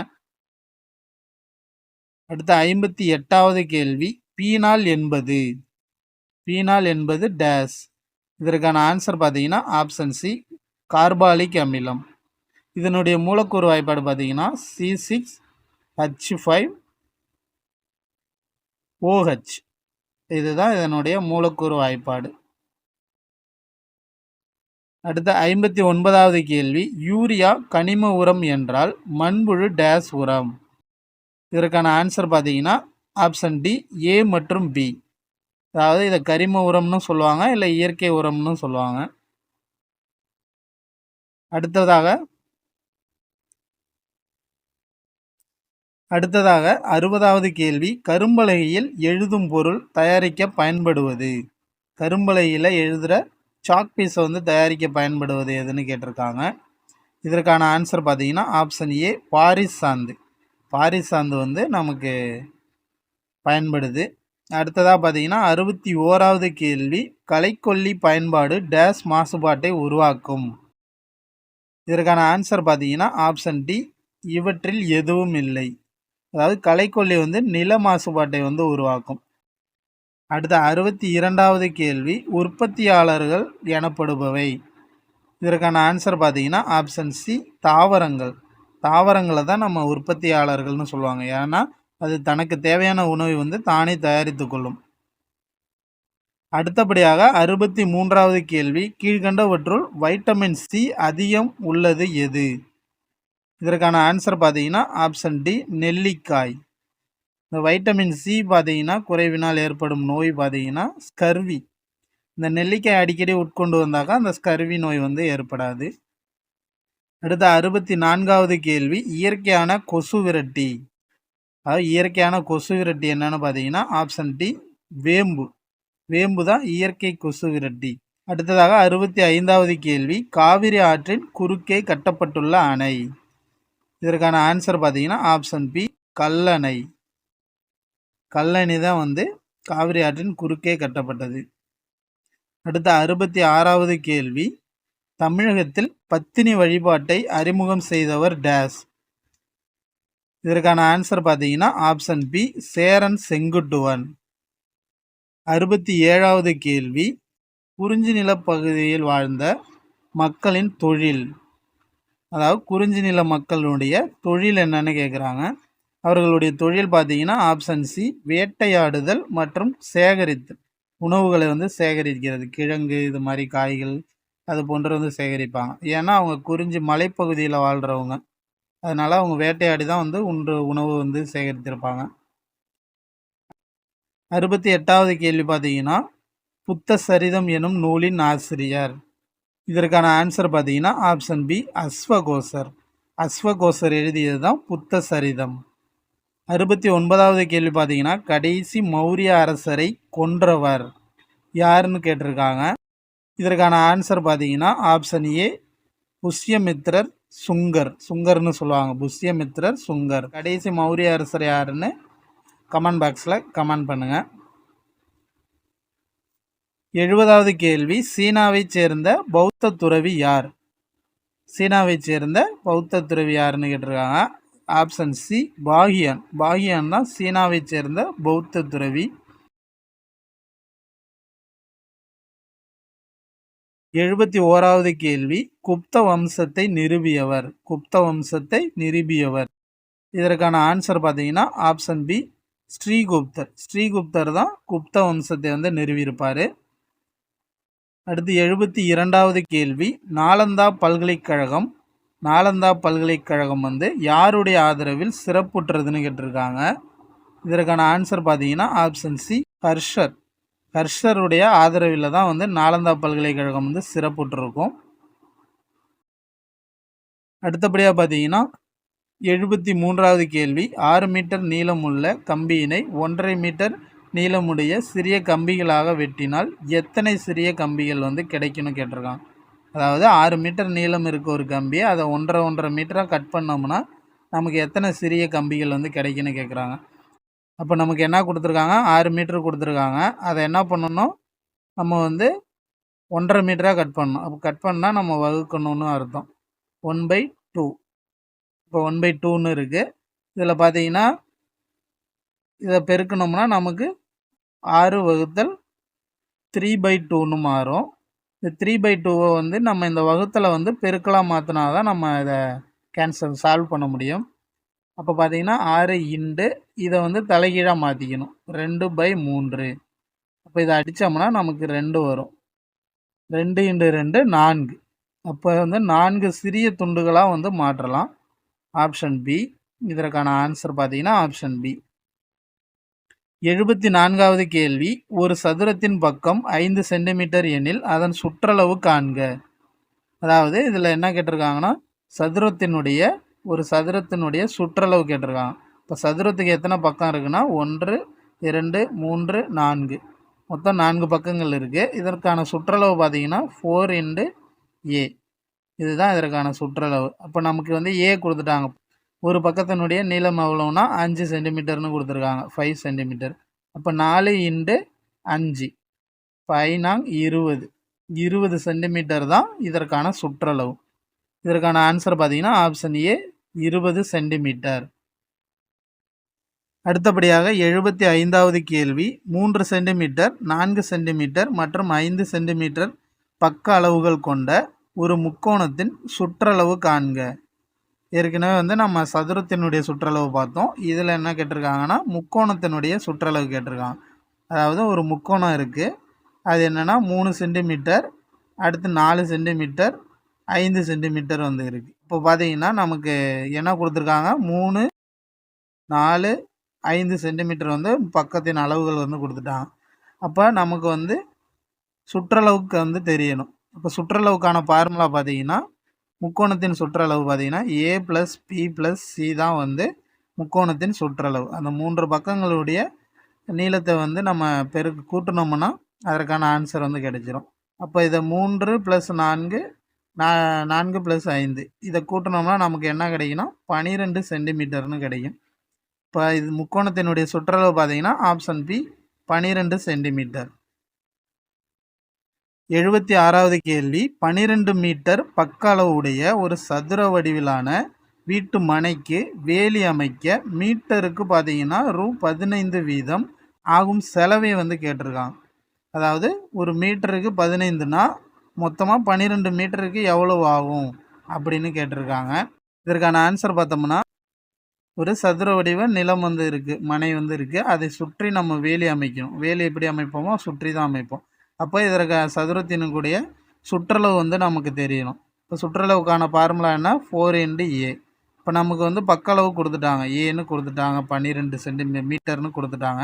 அடுத்த 58வது கேள்வி, பீனால் என்பது டேஸ். இதற்கான ஆன்சர் பார்த்தீங்கன்னா ஆப்ஷன் சி கார்பாலிக் அமிலம். இதனுடைய மூலக்கூறு வாய்ப்பாடு பார்த்தீங்கன்னா C6H5OH. இதுதான் இதனுடைய மூலக்கூறு வாய்ப்பாடு. அடுத்த 59வது கேள்வி, யூரியா கனிம உரம் என்றால் மண்புழு டேஸ் உரம். இதற்கான ஆன்சர் பார்த்தீங்கன்னா ஆப்ஷன் டி ஏ மற்றும் பி. அதாவது இதை கரிம உரம்னு சொல்லுவாங்க, இல்லை இயற்கை உரம்னு சொல்லுவாங்க. அடுத்ததாக 60வது கேள்வி, கரும்பலகையில் எழுதும் பொருள் தயாரிக்க பயன்படுவது. கரும்பலகையில் எழுதுகிற சாக் பீஸை தயாரிக்க பயன்படுவது எதுன்னு கேட்டிருக்காங்க. இதற்கான ஆன்சர் பார்த்தீங்கன்னா ஆப்ஷன் ஏ பாரிஸ் சாந்து. பாரிஸ் சாந்து நமக்கு பயன்படுது. அடுத்ததாக பார்த்தீங்கன்னா 61வது கேள்வி, களைக்கொல்லி பயன்பாடு டேஸ் மாசுபாட்டை உருவாக்கும். இதற்கான ஆன்சர் பார்த்தீங்கன்னா ஆப்ஷன் டி இவற்றில் எதுவும் இல்லை. அதாவது களைக்கொல்லி நில மாசுபாட்டை உருவாக்கும். அடுத்த 62வது கேள்வி, உற்பத்தியாளர்கள் எனப்படுபவை. இதற்கான ஆன்சர் பார்த்தீங்கன்னா ஆப்ஷன் சி தாவரங்கள். தாவரங்களை தான் நம்ம உற்பத்தியாளர்கள்னு சொல்லுவாங்க. ஏன்னா அது தனக்கு தேவையான உணவை தானே தயாரித்து கொள்ளும். அடுத்தபடியாக 63வது கேள்வி, கீழ்கண்டவற்றுள் வைட்டமின் சி அதிகம் உள்ளது எது? இதற்கான ஆன்சர் பார்த்தீங்கன்னா ஆப்ஷன் டி நெல்லிக்காய். இந்த வைட்டமின் சி பார்த்தீங்கன்னா குறைவினால் ஏற்படும் நோய் பார்த்தீங்கன்னா ஸ்கர்வி. இந்த நெல்லிக்காய் அடிக்கடி உட்கொண்டு வந்தாக்கா அந்த ஸ்கர்வி நோய் ஏற்படாது. அடுத்த 64வது கேள்வி, இயற்கையான கொசு விரட்டி. அதாவது இயற்கையான கொசு விரட்டி என்னன்னு பார்த்தீங்கன்னா ஆப்ஷன் டி வேம்பு. வேம்பு தான் இயற்கை கொசு விரட்டி. அடுத்ததாக 65வது கேள்வி, காவிரி ஆற்றின் குறுக்கே கட்டப்பட்டுள்ள அணை. இதற்கான ஆன்சர் பார்த்தீங்கன்னா ஆப்ஷன் பி கல்லணை. கல்லணை தான் காவிரி ஆற்றின் குறுக்கே கட்டப்பட்டது. அடுத்த 66வது கேள்வி, தமிழகத்தில் பத்தினி வழிபாட்டை அறிமுகம் செய்தவர் டேஸ். இதற்கான ஆன்சர் பார்த்தீங்கன்னா ஆப்ஷன் பி சேரன் செங்குட்டுவன். 67வது கேள்வி, குறிஞ்சி நிலப்பகுதியில் வாழ்ந்த மக்களின் தொழில். அதாவது குறிஞ்சி நில மக்களுடைய தொழில் என்னன்னு கேட்குறாங்க. அவர்களுடைய தொழில் பார்த்தீங்கன்னா ஆப்ஷன் சி வேட்டையாடுதல் மற்றும் சேகரித்தல். உணவுகளை சேகரிக்கிறது, கிழங்கு இது மாதிரி காய்கள் அது போன்று சேகரிப்பாங்க. ஏன்னா அவங்க குறிஞ்சி மலைப்பகுதியில் வாழ்கிறவங்க, அதனால் அவங்க வேட்டையாடி தான் உணவு சேகரித்திருப்பாங்க. 68வது கேள்வி பார்த்தீங்கன்னா புத்த சரிதம் எனும் நூலின் ஆசிரியர். இதற்கான ஆன்சர் பார்த்தீங்கன்னா ஆப்ஷன் பி அஸ்வகோசர். அஸ்வகோசர் எழுதியது தான் புத்த சரிதம். 69வது கேள்வி பார்த்தீங்கன்னா கடைசி மௌரிய அரசரை கொன்றவர் யாருன்னு கேட்டிருக்காங்க. இதற்கான ஆன்சர் பார்த்தீங்கன்னா ஆப்ஷன் ஏ புஷ்யமித்ரர் சுங்கர். சுங்கர்னு சொல்லுவாங்க, புஷ்யமித்ரர் சுங்கர். கடைசி மௌரிய அரசர் யாருன்னு கமெண்ட் பாக்ஸில் கமெண்ட் பண்ணுங்கள். 70வது கேள்வி, சீனாவைச் சேர்ந்த பௌத்த துறவி யார்? சீனாவைச் சேர்ந்த பௌத்த துறவி யாருன்னு கேட்டிருக்காங்க. Option C Fa Hien. பாகியான் தான் சீனாவைச் சேர்ந்த பௌத்த துறவி. 71வது கேள்வி, குப்த வம்சத்தை நிறுவியவர். குப்த வம்சத்தை நிறுவியவர். இதற்கான ஆன்சர் பார்த்தீங்கன்னா ஆப்ஷன் பி ஸ்ரீகுப்தர். ஸ்ரீகுப்தர் தான் குப்த வம்சத்தை வந்து நிறுவியிருப்பார். அடுத்து 72வது கேள்வி, நாலந்தா பல்கலைக்கழகம். நாலந்தா பல்கலைக்கழகம் வந்து யாருடைய ஆதரவில் சிறப்புற்றதுன்னு கேட்டிருக்காங்க. இதற்கான ஆன்சர் பார்த்தீங்கன்னா ஆப்ஷன் சி ஹர்ஷர். ஹர்ஷருடைய ஆதரவில் தான் வந்து நாலந்தா பல்கலைக்கழகம் வந்து சிறப்புற்றிருக்கும். அடுத்தபடியாக பார்த்தீங்கன்னா 73வது கேள்வி, 6 மீட்டர் நீளமுள்ள கம்பியினை 1.5 மீட்டர் நீளமுடைய சிறிய கம்பிகளாக வெட்டினால் எத்தனை சிறிய கம்பிகள் வந்து கிடைக்கும்னு கேட்டிருக்காங்க. அதாவது 6 மீட்டர் நீளம் இருக்க ஒரு கம்பியை அதை 1.5 மீட்டராக கட் பண்ணோம்னா நமக்கு எத்தனை சிறிய கம்பிகள் வந்து கிடைக்குன்னு கேட்குறாங்க. அப்போ நமக்கு என்ன கொடுத்துருக்காங்க, 6 மீட்டர் கொடுத்துருக்காங்க. அதை என்ன பண்ணணும், நம்ம வந்து 1.5 மீட்டராக கட் பண்ணணும். அப்போ கட் பண்ணால் நம்ம வகுக்கணும்னு அர்த்தம். 1/2. இப்போ 1/2ன்னு இருக்குது. இதில் பார்த்தீங்கன்னா இதை பெருக்கணும்னா நமக்கு 6 வகுத்தல் 3/2ன்னு மாறும். இந்த 3/2வை வந்து நம்ம இந்த வகுத்தலை வந்து பெருக்கலாக மாற்றினா தான் நம்ம இதை சால்வ் பண்ண முடியும். அப்போ பார்த்தீங்கன்னா 6 இன்டு இதை வந்து தலைகீழாக மாற்றிக்கணும், 2/3. அப்போ இதை அடித்தோம்னா நமக்கு 2 வரும். 2 இன்டு 2 4. அப்போ வந்து 4 சிறிய துண்டுகளாக வந்து மாற்றலாம். ஆப்ஷன் பி இதற்கான ஆன்சர் பார்த்தீங்கன்னா ஆப்ஷன் பி. 74வது கேள்வி, ஒரு சதுரத்தின் பக்கம் 5 சென்டிமீட்டர் எனில் அதன் சுற்றளவு காண்க. அதாவது இதில் என்ன கேட்டிருக்காங்கன்னா ஒரு சதுரத்தினுடைய சுற்றளவு கேட்டிருக்காங்க. இப்போ சதுரத்துக்கு எத்தனை பக்கம் இருக்குன்னா 1 2 3 4 மொத்தம் 4 பக்கங்கள் இருக்குது. இதற்கான சுற்றளவு பார்த்தீங்கன்னா 4 இன்டு ஏ. இதுதான் இதற்கான சுற்றளவு. அப்போ நமக்கு வந்து ஏ கொடுத்துட்டாங்க. ஒரு பக்கத்தினுடைய நீளம் எவ்வளோன்னா 5 சென்டிமீட்டர்னு கொடுத்துருக்காங்க, 5 சென்டிமீட்டர். அப்போ 4 இன்டு 5 5 20 சென்டிமீட்டர் தான் இதற்கான சுற்றளவு. இதற்கான ஆன்சர் பார்த்தீங்கன்னா ஆப்ஷன் ஏ 20 சென்டிமீட்டர். அடுத்தபடியாக 75வது கேள்வி, 3 சென்டிமீட்டர் 4 சென்டிமீட்டர் மற்றும் 5 சென்டிமீட்டர் பக்க அளவுகள் கொண்ட ஒரு முக்கோணத்தின் சுற்றளவு காண்க. ஏற்கனவே வந்து நம்ம சதுரத்தினுடைய சுற்றளவு பார்த்தோம். இதில் என்ன கேட்டிருக்காங்கன்னா முக்கோணத்தினுடைய சுற்றளவு கேட்டிருக்காங்க. அதாவது ஒரு முக்கோணம் இருக்குது, அது என்னென்னா 3 சென்டிமீட்டர், அடுத்து 4 சென்டிமீட்டர், 5 சென்டிமீட்டர் வந்து இருக்குது. இப்போ பார்த்தீங்கன்னா நமக்கு என்ன கொடுத்துருக்காங்க, 3 4 5 சென்டிமீட்டர் வந்து பக்கத்தின் அளவுகள் வந்து கொடுத்துட்டாங்க. அப்போ நமக்கு வந்து சுற்றளவுக்கு வந்து தெரியணும். இப்போ சுற்றளவுக்கான ஃபார்முலா பார்த்தீங்கன்னா முக்கோணத்தின் சுற்றளவு பார்த்தீங்கன்னா ஏ ப்ளஸ் பி ப்ளஸ் சி தான் வந்து முக்கோணத்தின் சுற்றளவு. அந்த 3 பக்கங்களுடைய நீளத்தை வந்து நம்ம கூட்டினோம்னா அதற்கான ஆன்சர் வந்து கிடைச்சிரும். அப்போ இதை 3 + 4 4 + 5 இதை கூட்டினோம்னா நமக்கு என்ன கிடைக்குன்னா 12 சென்டிமீட்டர்னு கிடைக்கும். இப்போ இது முக்கோணத்தினுடைய சுற்றளவு பார்த்தீங்கன்னா ஆப்ஷன் பி 12 சென்டிமீட்டர். 76வது கேள்வி, 12 மீட்டர் பக்க அளவு உடைய ஒரு சதுர வடிவிலான வீட்டு மனைக்கு வேலி அமைக்க மீட்டருக்கு பார்த்தீங்கன்னா ரூ. 15 வீதம் ஆகும் செலவை வந்து கேட்டிருக்காங்க. அதாவது ஒரு மீட்டருக்கு 15னா மொத்தமாக 12 மீட்டருக்கு எவ்வளவு ஆகும் அப்படின்னு கேட்டிருக்காங்க. இதற்கான ஆன்சர் பார்த்தோம்னா ஒரு சதுர வடிவ நிலம் வந்து இருக்குது, மனை வந்து இருக்குது, அதை சுற்றி நம்ம வேலி அமைக்கணும். வேலி எப்படி அமைப்போமோ சுற்றி தான் அமைப்போம். அப்போ இதற்கு சதுரத்தினுடைய சுற்றளவு வந்து நமக்கு தெரியணும். இப்போ சுற்றளவுக்கான ஃபார்முலா என்ன, 4 இன்டு ஏ. இப்போ நமக்கு வந்து பக்க அளவு கொடுத்துட்டாங்க, ஏன்னு கொடுத்துட்டாங்க, 12 சென்டிமீட்டர்னு கொடுத்துட்டாங்க.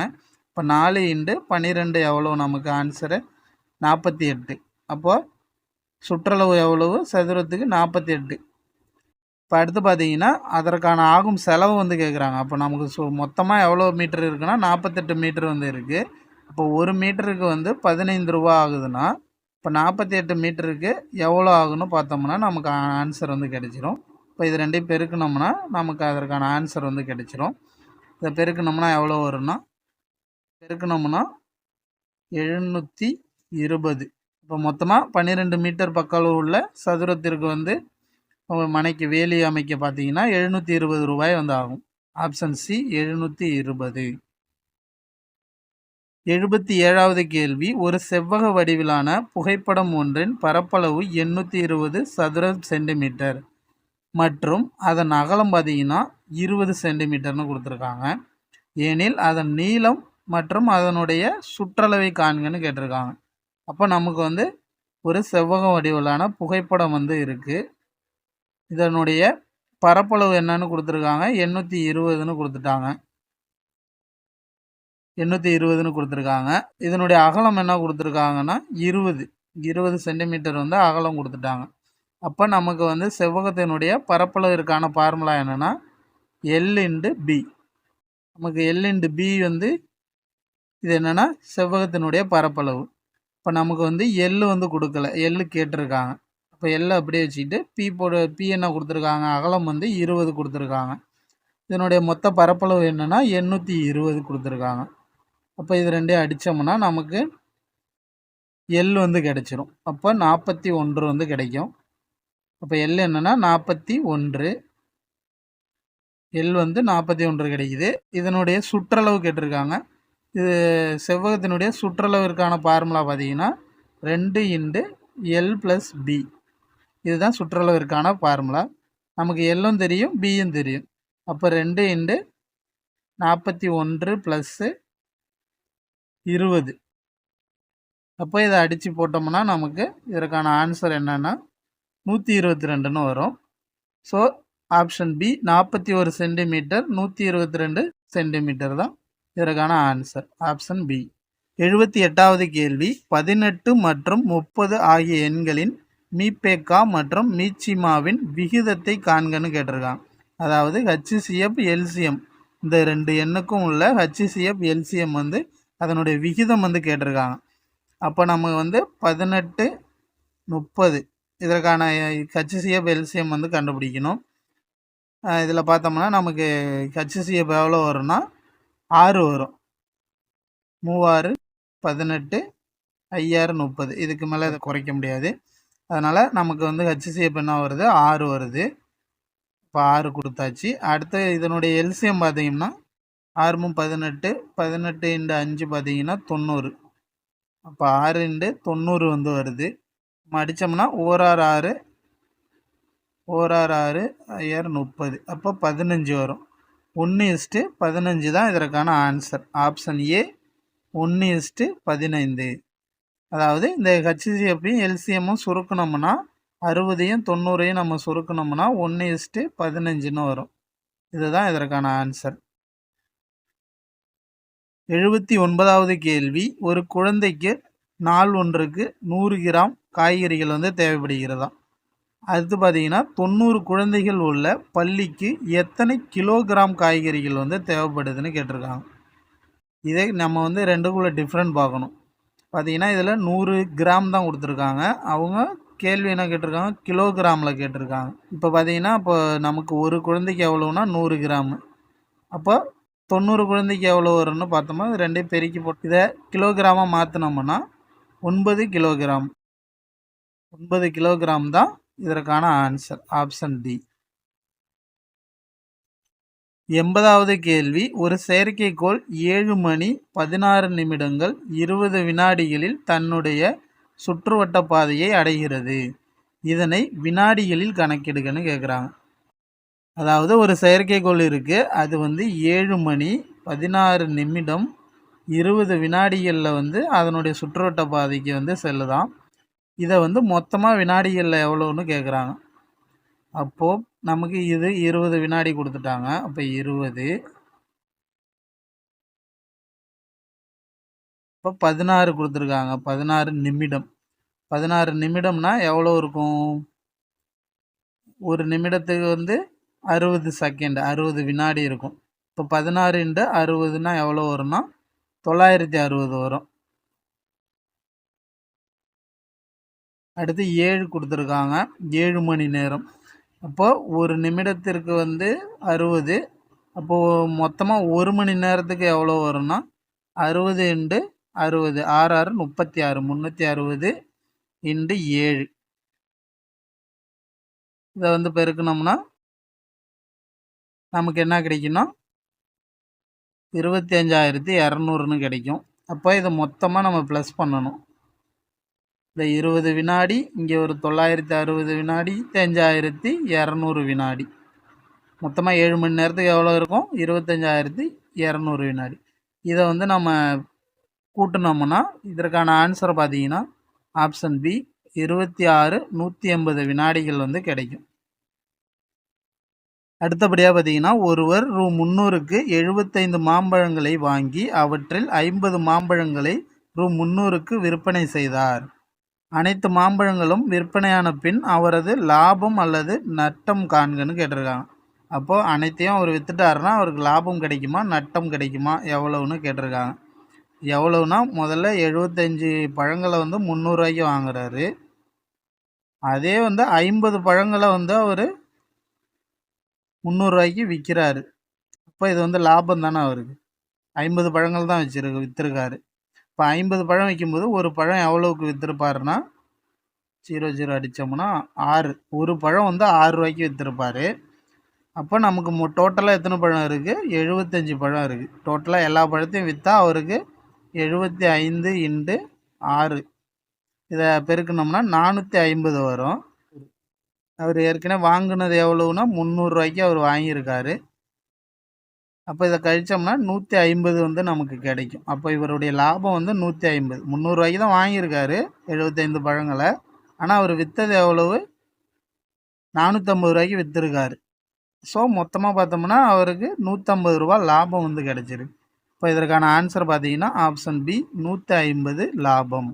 இப்போ 4 இன்டு 12 எவ்வளோ நமக்கு ஆன்சரு 48. அப்போது சுற்றளவு எவ்வளவு, சதுரத்துக்கு 48. இப்போ அடுத்து பார்த்தீங்கன்னா அதற்கான ஆகும் செலவு வந்து கேட்குறாங்க. அப்போ நமக்கு மொத்தமாக எவ்வளோ மீட்டர் இருக்குன்னா 48 மீட்டர் வந்து இருக்குது. இப்போ ஒரு மீட்டருக்கு வந்து 15 ரூபா ஆகுதுன்னா இப்போ 48 மீட்டருக்கு எவ்வளோ ஆகுன்னு பார்த்தோம்னா நமக்கு ஆன்சர் வந்து கிடைச்சிரும். இப்போ இது ரெண்டையும் பெருக்கணும்னா நமக்கு அதற்கான ஆன்சர் வந்து கிடைச்சிரும். இதை பெருக்கணும்னா எவ்வளோ வரும்னா 750 20. இப்போ மொத்தமாக 12 மீட்டர் பக்க அளவு உள்ள சதுரத்திற்கு வந்து மனைக்கு வேலி அமைக்க பார்த்தீங்கன்னா 720 ரூபாய் வந்து ஆகும். Option C 720. 77வது கேள்வி, ஒரு செவ்வக வடிவிலான புகைப்படம் ஒன்றின் பரப்பளவு 820 சதுர சென்டிமீட்டர் மற்றும் அதன் அகலம் பார்த்தீங்கன்னா 20 சென்டிமீட்டர்னு கொடுத்துருக்காங்க. எனில் அதன் நீளம் மற்றும் அதனுடைய சுற்றளவை காண்கன்னு கேட்டிருக்காங்க. அப்போ நமக்கு வந்து ஒரு செவ்வக வடிவிலான புகைப்படம் வந்து இருக்குது. இதனுடைய பரப்பளவு என்னன்னு கொடுத்துருக்காங்க, 820ன்னு கொடுத்துட்டாங்க. 820ன்னு கொடுத்துருக்காங்க. இதனுடைய அகலம் என்ன கொடுத்துருக்காங்கன்னா 20 சென்டிமீட்டர் வந்து அகலம் கொடுத்துட்டாங்க. அப்போ நமக்கு வந்து செவ்வகத்தினுடைய பரப்பளவிற்கான ஃபார்முலா என்னென்னா L/B. நமக்கு L/B வந்து இது என்னென்னா செவ்வகத்தினுடைய பரப்பளவு. இப்போ நமக்கு வந்து எல் வந்து கொடுக்கல, எல் கேட்டிருக்காங்க. இப்போ எல் அப்படியே வச்சுக்கிட்டு பி என்ன கொடுத்துருக்காங்க, அகலம் வந்து 20 கொடுத்துருக்காங்க. இதனுடைய மொத்த பரப்பளவு என்னென்னா 820 கொடுத்துருக்காங்க. அப்போ இது ரெண்டையும் அடித்தோம்னா நமக்கு எல் வந்து கிடைச்சிரும். அப்போ 41 வந்து கிடைக்கும். அப்போ எல் என்னென்னா 41, எல் வந்து 41 கிடைக்குது. இதனுடைய சுற்றளவு கேட்டிருக்காங்க. இது செவ்வகத்தினுடைய சுற்றளவிற்கான ஃபார்முலா பார்த்தீங்கன்னா 2 × L+B. இதுதான் சுற்றளவிற்கான ஃபார்முலா. நமக்கு எல்லும் தெரியும், பியும் தெரியும். அப்போ 2 × 41 + 20. அப்போ இதை அடித்து போட்டோம்னா நமக்கு இதற்கான ஆன்சர் என்னென்னா 122ன்னு வரும். So option B 41 centimetre 122 centimetre தான் இதற்கான ஆன்சர். Option B. 78வது கேள்வி, 18 மற்றும் 30 ஆகிய எண்களின் மீபேக்கா மற்றும் மீச்சிமாவின் விகிதத்தை காண்கன்னு கேட்டிருக்காங்க. அதாவது HCF LCM இந்த 2 எண்ணுக்கும் உள்ள HCF LCM வந்து அதனுடைய விகிதம் வந்து கேட்டிருக்காங்க. அப்போ நம்ம வந்து 18, 30 இதற்கான HCF LCM வந்து கண்டுபிடிக்கணும். இதில் பார்த்தோம்னா நமக்கு HCF எவ்வளோ வரும்னா 6 வரும். 3 6 18 5 6 30. இதுக்கு மேலே இதை குறைக்க முடியாது. அதனால் நமக்கு வந்து HCF என்ன வருது, 6 வருது. இப்போ 6 கொடுத்தாச்சு. அடுத்து இதனுடைய எல்சிஎம் பார்த்தீங்கன்னா 6 18, 18 × 5 பார்த்தீங்கன்னா 90. அப்போ 6 × 90 வந்து வருது. நம்ம அடித்தோம்னா 1 6 6 1 6 6 5 30. அப்போ 15 வரும். 1:15 தான் இதற்கான ஆன்சர். Option A 1:15. அதாவது இந்த HCFையும் எல்சிஎம்மும் சுருக்கணும்னா 60ஐயும் 90ஐயும் நம்ம சுருக்கணும்னா 1:15ன்னு வரும். இதுதான் இதற்கான ஆன்சர். 79வது கேள்வி, ஒரு குழந்தைக்கு நாள் ஒன்றுக்கு 100 கிராம் காய்கறிகள் வந்து தேவைப்படுகிறதாம். அடுத்து பார்த்தீங்கன்னா 90 குழந்தைகள் உள்ள பள்ளிக்கு எத்தனை கிலோகிராம் காய்கறிகள் வந்து தேவைப்படுதுன்னு கேட்டிருக்காங்க. இதை நம்ம வந்து ரெண்டுக்குள்ள டிஃப்ரெண்ட் பார்க்கணும். பார்த்தீங்கன்னா இதில் 100 கிராம் தான் கொடுத்துருக்காங்க. அவங்க கேள்வி என்ன கேட்டிருக்காங்க, கிலோகிராமில் கேட்டிருக்காங்க. இப்போ பார்த்தீங்கன்னா இப்போ நமக்கு ஒரு குழந்தைக்கு எவ்வளோன்னா 100 கிராமு. அப்போ 90 குழந்தைக்கு எவ்வளோ வரும்னு பார்த்தோம்னா இது ரெண்டையும் பெருக்கி போட்டு இதை கிலோகிராமாக மாற்றினோம்னா 9 கிலோகிராம். 9 கிலோகிராம் தான் இதற்கான ஆன்சர். Option D. 80வது கேள்வி, ஒரு செயற்கைக்கோள் 7 மணி 16 நிமிடங்கள் 20 வினாடிகளில் தன்னுடைய சுற்றுவட்ட பாதையை அடைகிறது. இதனை வினாடிகளில் கணக்கிடுகன்னு கேட்குறாங்க. அதாவது ஒரு செயற்கைக்கோள் இருக்குது, அது வந்து 7 மணி 16 நிமிடம் 20 வினாடிகளில் வந்து அதனுடைய சுற்றுவட்ட பாதைக்கு வந்து செல்லுதான். இதை வந்து மொத்தமாக வினாடிகளில் எவ்வளோன்னு கேட்குறாங்க. அப்போது நமக்கு இது 20 வினாடி கொடுத்துட்டாங்க. அப்போ 20, இப்போ 16 கொடுத்துருக்காங்க. 16 நிமிடம். 16 நிமிடம்னா எவ்வளோ இருக்கும், ஒரு நிமிடத்துக்கு வந்து 60 செகண்ட், 60 வினாடி இருக்கும். இப்போ 16 × 60னா எவ்வளோ வரும்னா 960 வரும். அடுத்து 7 கொடுத்துருக்காங்க, 7 மணி நேரம். அப்போது ஒரு நிமிடத்திற்கு வந்து 60. அப்போது மொத்தமாக ஒரு மணி நேரத்துக்கு எவ்வளோ வரும்னா 60 × 60 6 6 36 360 இன்டு 7. இதை வந்து பெருக்கணும்னா நமக்கு என்ன கிடைக்குன்னா 25,200ன்னு கிடைக்கும். அப்போ இதை மொத்தமாக நம்ம ப்ளஸ் பண்ணணும். இந்த 20 வினாடி, இங்கே ஒரு 960 வினாடி, 5,200 வினாடி. மொத்தமாக 7 மணி நேரத்துக்கு எவ்வளோ இருக்கும்? 25,200 வினாடி. இதை வந்து நம்ம கூட்டினோம்னா இதற்கான ஆன்சர் பார்த்தீங்கன்னா ஆப்ஷன் பி 26,180 வினாடிகள் வந்து கிடைக்கும். அடுத்தபடியாக பார்த்தீங்கன்னா, ஒருவர் ரூ. 300க்கு 75 மாம்பழங்களை வாங்கி அவற்றில் 50 மாம்பழங்களை ரூ. 300க்கு விற்பனை செய்தார். அனைத்து மாம்பழங்களும் விற்பனையான பின் அவரது லாபம் அல்லது நட்டம் காண்கன்னு கேட்டிருக்காங்க. அப்போது அனைத்தையும் அவர் விற்றுட்டாருன்னா அவருக்கு லாபம் கிடைக்குமா நட்டம் கிடைக்குமா எவ்வளவுன்னு கேட்டிருக்காங்க. எவ்வளவுனா முதல்ல 75 பழங்களை வந்து 300 ரூபாய்க்கு வாங்குறாரு. அதே வந்து 50 பழங்களை வந்து அவர் 300 ரூபாய்க்கு விற்கிறாரு. அப்போ இது வந்து லாபம் தானே அவருக்கு. 50 பழங்கள் தான் விற்றுருக்காரு. இப்போ 50 பழம் விற்கும்போது ஒரு பழம் எவ்வளவுக்கு விற்றுருப்பாருன்னா 0 அடித்தோம்னா 6. ஒரு பழம் வந்து 6 ரூபாய்க்கு விற்றுருப்பார். அப்போ நமக்கு டோட்டலாக எத்தனை பழம் இருக்குது? 75 பழம் இருக்குது. டோட்டலாக எல்லா பழத்தையும் விற்றா அவருக்கு 75 இன்டு 6 இதை பெருக்கணும்னா 450 வரும். அவர் ஏற்கனவே வாங்கினது எவ்வளவுனா 300 ரூபாய்க்கு அவர் வாங்கியிருக்காரு. அப்போ இதை கழித்தோம்னா 150 வந்து நமக்கு கிடைக்கும். அப்போ இவருடைய லாபம் வந்து 150. 300 ரூபாய்க்கு தான் வாங்கியிருக்காரு 75 பழங்களை. ஆனால் அவர் விற்றது எவ்வளவு? 450 ரூபாய்க்கு விற்றுருக்காரு. ஸோ மொத்தமாக பார்த்தோம்னா அவருக்கு 150 ரூபா லாபம் வந்து கிடைச்சிருக்கு. இப்போ இதற்கான ஆன்சர் பார்த்தீங்கன்னா ஆப்ஷன் பி 150 லாபம்.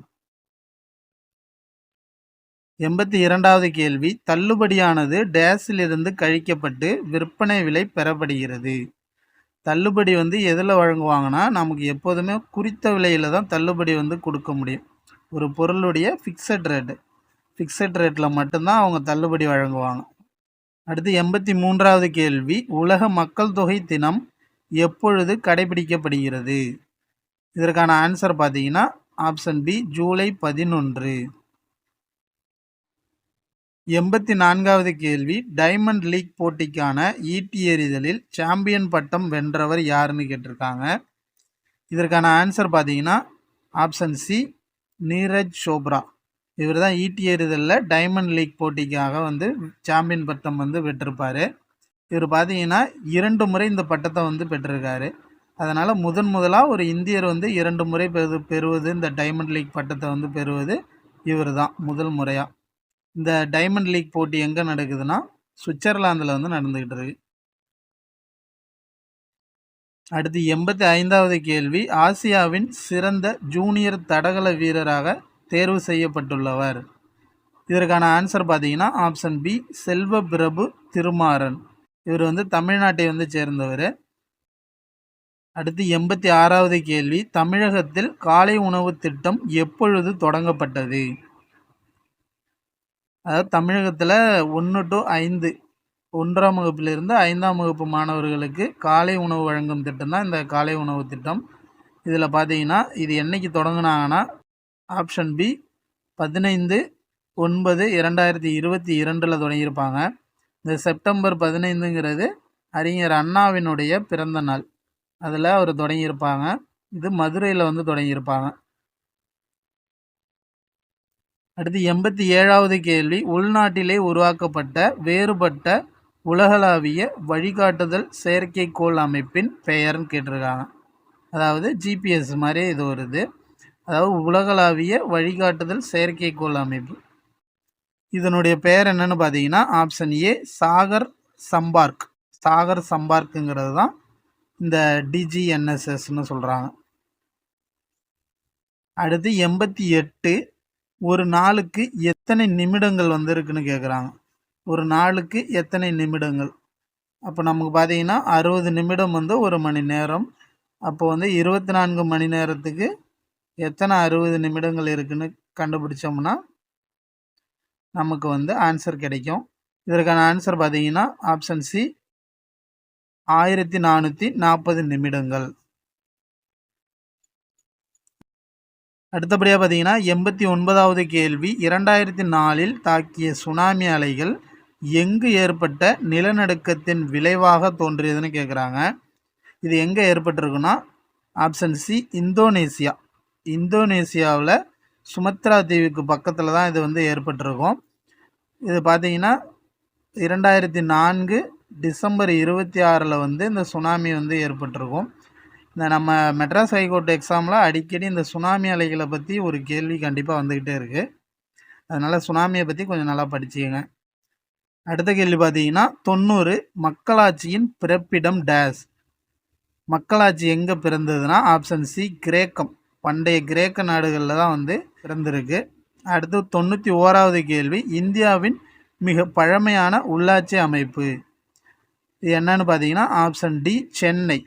82வது கேள்வி, தள்ளுபடியானது டேஸிலிருந்து கழிக்கப்பட்டு விற்பனை விலை பெறப்படுகிறது. தள்ளுபடி வந்து எதில் வழங்குவாங்கன்னா நமக்கு எப்போதுமே குறித்த விலையில் தான் தள்ளுபடி வந்து கொடுக்க முடியும். ஒரு பொருளுடைய ஃபிக்ஸட் ரேட்டில் மட்டும்தான் அவங்க தள்ளுபடி வழங்குவாங்க. அடுத்து 83வது கேள்வி, உலக மக்கள் தொகை தினம் எப்பொழுது கடைபிடிக்கப்படுகிறது? இதற்கான ஆன்சர் பார்த்தீங்கன்னா ஆப்ஷன் பி ஜூலை 11. 84வது கேள்வி, டைமண்ட் லீக் போட்டிக்கான ஈட்டி எறிதலில் சாம்பியன் பட்டம் வென்றவர் யாருன்னு கேட்டிருக்காங்க. இதற்கான ஆன்சர் பார்த்தீங்கன்னா ஆப்ஷன் சி நீரஜ் சோப்ரா. இவர் தான் ஈட்டி எறிதலில் டைமண்ட் லீக் போட்டிக்காக வந்து சாம்பியன் பட்டம் வந்து பெற்றிருப்பார். இவர் பார்த்தீங்கன்னா 2 முறை இந்த பட்டத்தை வந்து பெற்றிருக்காரு. அதனால் முதலாக ஒரு இந்தியர் வந்து 2 முறை பெறுவது இந்த டைமண்ட் லீக் பட்டத்தை வந்து பெறுவது இவர் தான் முதல் முறையாக. இந்த டைமண்ட் லீக் போட்டி எங்கே நடக்குதுன்னா சுவிட்சர்லாந்தில் வந்து நடந்துக்கிட்டு இருக்கு. அடுத்து 85வது கேள்வி, ஆசியாவின் சிறந்த ஜூனியர் தடகள வீரராக தேர்வு செய்யப்பட்டுள்ளவர். இதற்கான ஆன்சர் பார்த்தீங்கன்னா ஆப்ஷன் பி செல்வ பிரபு திருமாறன். இவர் வந்து தமிழ்நாட்டை வந்து சேர்ந்தவர். அடுத்து 86வது கேள்வி, தமிழகத்தில் காலை உணவு திட்டம் எப்பொழுது தொடங்கப்பட்டது? அதாவது தமிழகத்தில் 1 to 5 1ஆம் வகுப்பிலிருந்து 5ஆம் வகுப்பு மாணவர்களுக்கு காலை உணவு வழங்கும் திட்டம் தான் இந்த காலை உணவு திட்டம். இதில் பார்த்தீங்கன்னா இது என்னைக்கு தொடங்கினாங்கன்னா ஆப்ஷன் பி 15/9/2022 தொடங்கியிருப்பாங்க. இந்த செப்டம்பர் 15ங்கிறது அறிஞர் அண்ணாவினுடைய பிறந்த நாள். அதில் அவர் தொடங்கியிருப்பாங்க. இது மதுரையில் வந்து தொடங்கியிருப்பாங்க. அடுத்து 87வது கேள்வி, உள்நாட்டிலே உருவாக்கப்பட்ட வேறுபட்ட உலகளாவிய வழிகாட்டுதல் செயற்கைக்கோள் அமைப்பின் பெயர்னு கேட்டிருக்காங்க. அதாவது ஜிபிஎஸ் மாதிரி இது வருது. அதாவது உலகளாவிய வழிகாட்டுதல் செயற்கைக்கோள் அமைப்பு. இதனுடைய பெயர் என்னன்னு பார்த்தீங்கன்னா ஆப்ஷன் ஏ சாகர் சம்பார்க்குங்கிறது தான் இந்த டிஜிஎன்எஸ்எஸ்ன்னு சொல்கிறாங்க. அடுத்து 88, ஒரு நாளுக்கு எத்தனை நிமிடங்கள் வந்து இருக்குன்னு கேட்குறாங்க. ஒரு நாளுக்கு எத்தனை நிமிடங்கள்? அப்போ நமக்கு பார்த்தீங்கன்னா 60 நிமிடம் வந்து ஒரு மணி நேரம். அப்போ வந்து 24 மணி நேரத்துக்கு எத்தனை 60 நிமிடங்கள் இருக்குன்னு கண்டுபிடிச்சோம்னா நமக்கு வந்து ஆன்சர் கிடைக்கும். இதற்கான ஆன்சர் பார்த்தீங்கன்னா ஆப்ஷன் சி 1440 நிமிடங்கள். அடுத்தபடியாக பார்த்தீங்கன்னா 89வது கேள்வி, 2004 தாக்கிய சுனாமி அலைகள் எங்கு ஏற்பட்ட நிலநடுக்கத்தின் விளைவாக தோன்றியதுன்னு கேட்குறாங்க. இது எங்கே ஏற்பட்டிருக்குன்னா ஆப்ஷன் சி இந்தோனேசியா. இந்தோனேசியாவில் சுமத்ரா தீவுக்கு பக்கத்தில் தான் இது வந்து ஏற்பட்டிருக்கும். இது பார்த்தீங்கன்னா 2004 டிசம்பர் 26 வந்து இந்த சுனாமி வந்து ஏற்பட்டிருக்கும். இந்த நம்ம மெட்ராஸ் ஹைகோர்ட் எக்ஸாமில் அடிக்கடி இந்த சுனாமி அலைகளை பற்றி ஒரு கேள்வி கண்டிப்பாக வந்துக்கிட்டே இருக்குது. அதனால் சுனாமியை பற்றி கொஞ்சம் நல்லா படிச்சுக்கங்க. அடுத்த கேள்வி பார்த்தீங்கன்னா 90 மக்களாட்சியின் பிறப்பிடம் டேஸ். மக்களாட்சி எங்கே பிறந்ததுன்னா ஆப்ஷன் சி கிரேக்கம். பண்டைய கிரேக்க நாடுகளில் தான் வந்து பிறந்திருக்கு. அடுத்து 91வது கேள்வி, இந்தியாவின் மிக பழமையான உள்ளாட்சி அமைப்பு இது என்னன்னு பார்த்தீங்கன்னா ஆப்ஷன் டி சென்னை.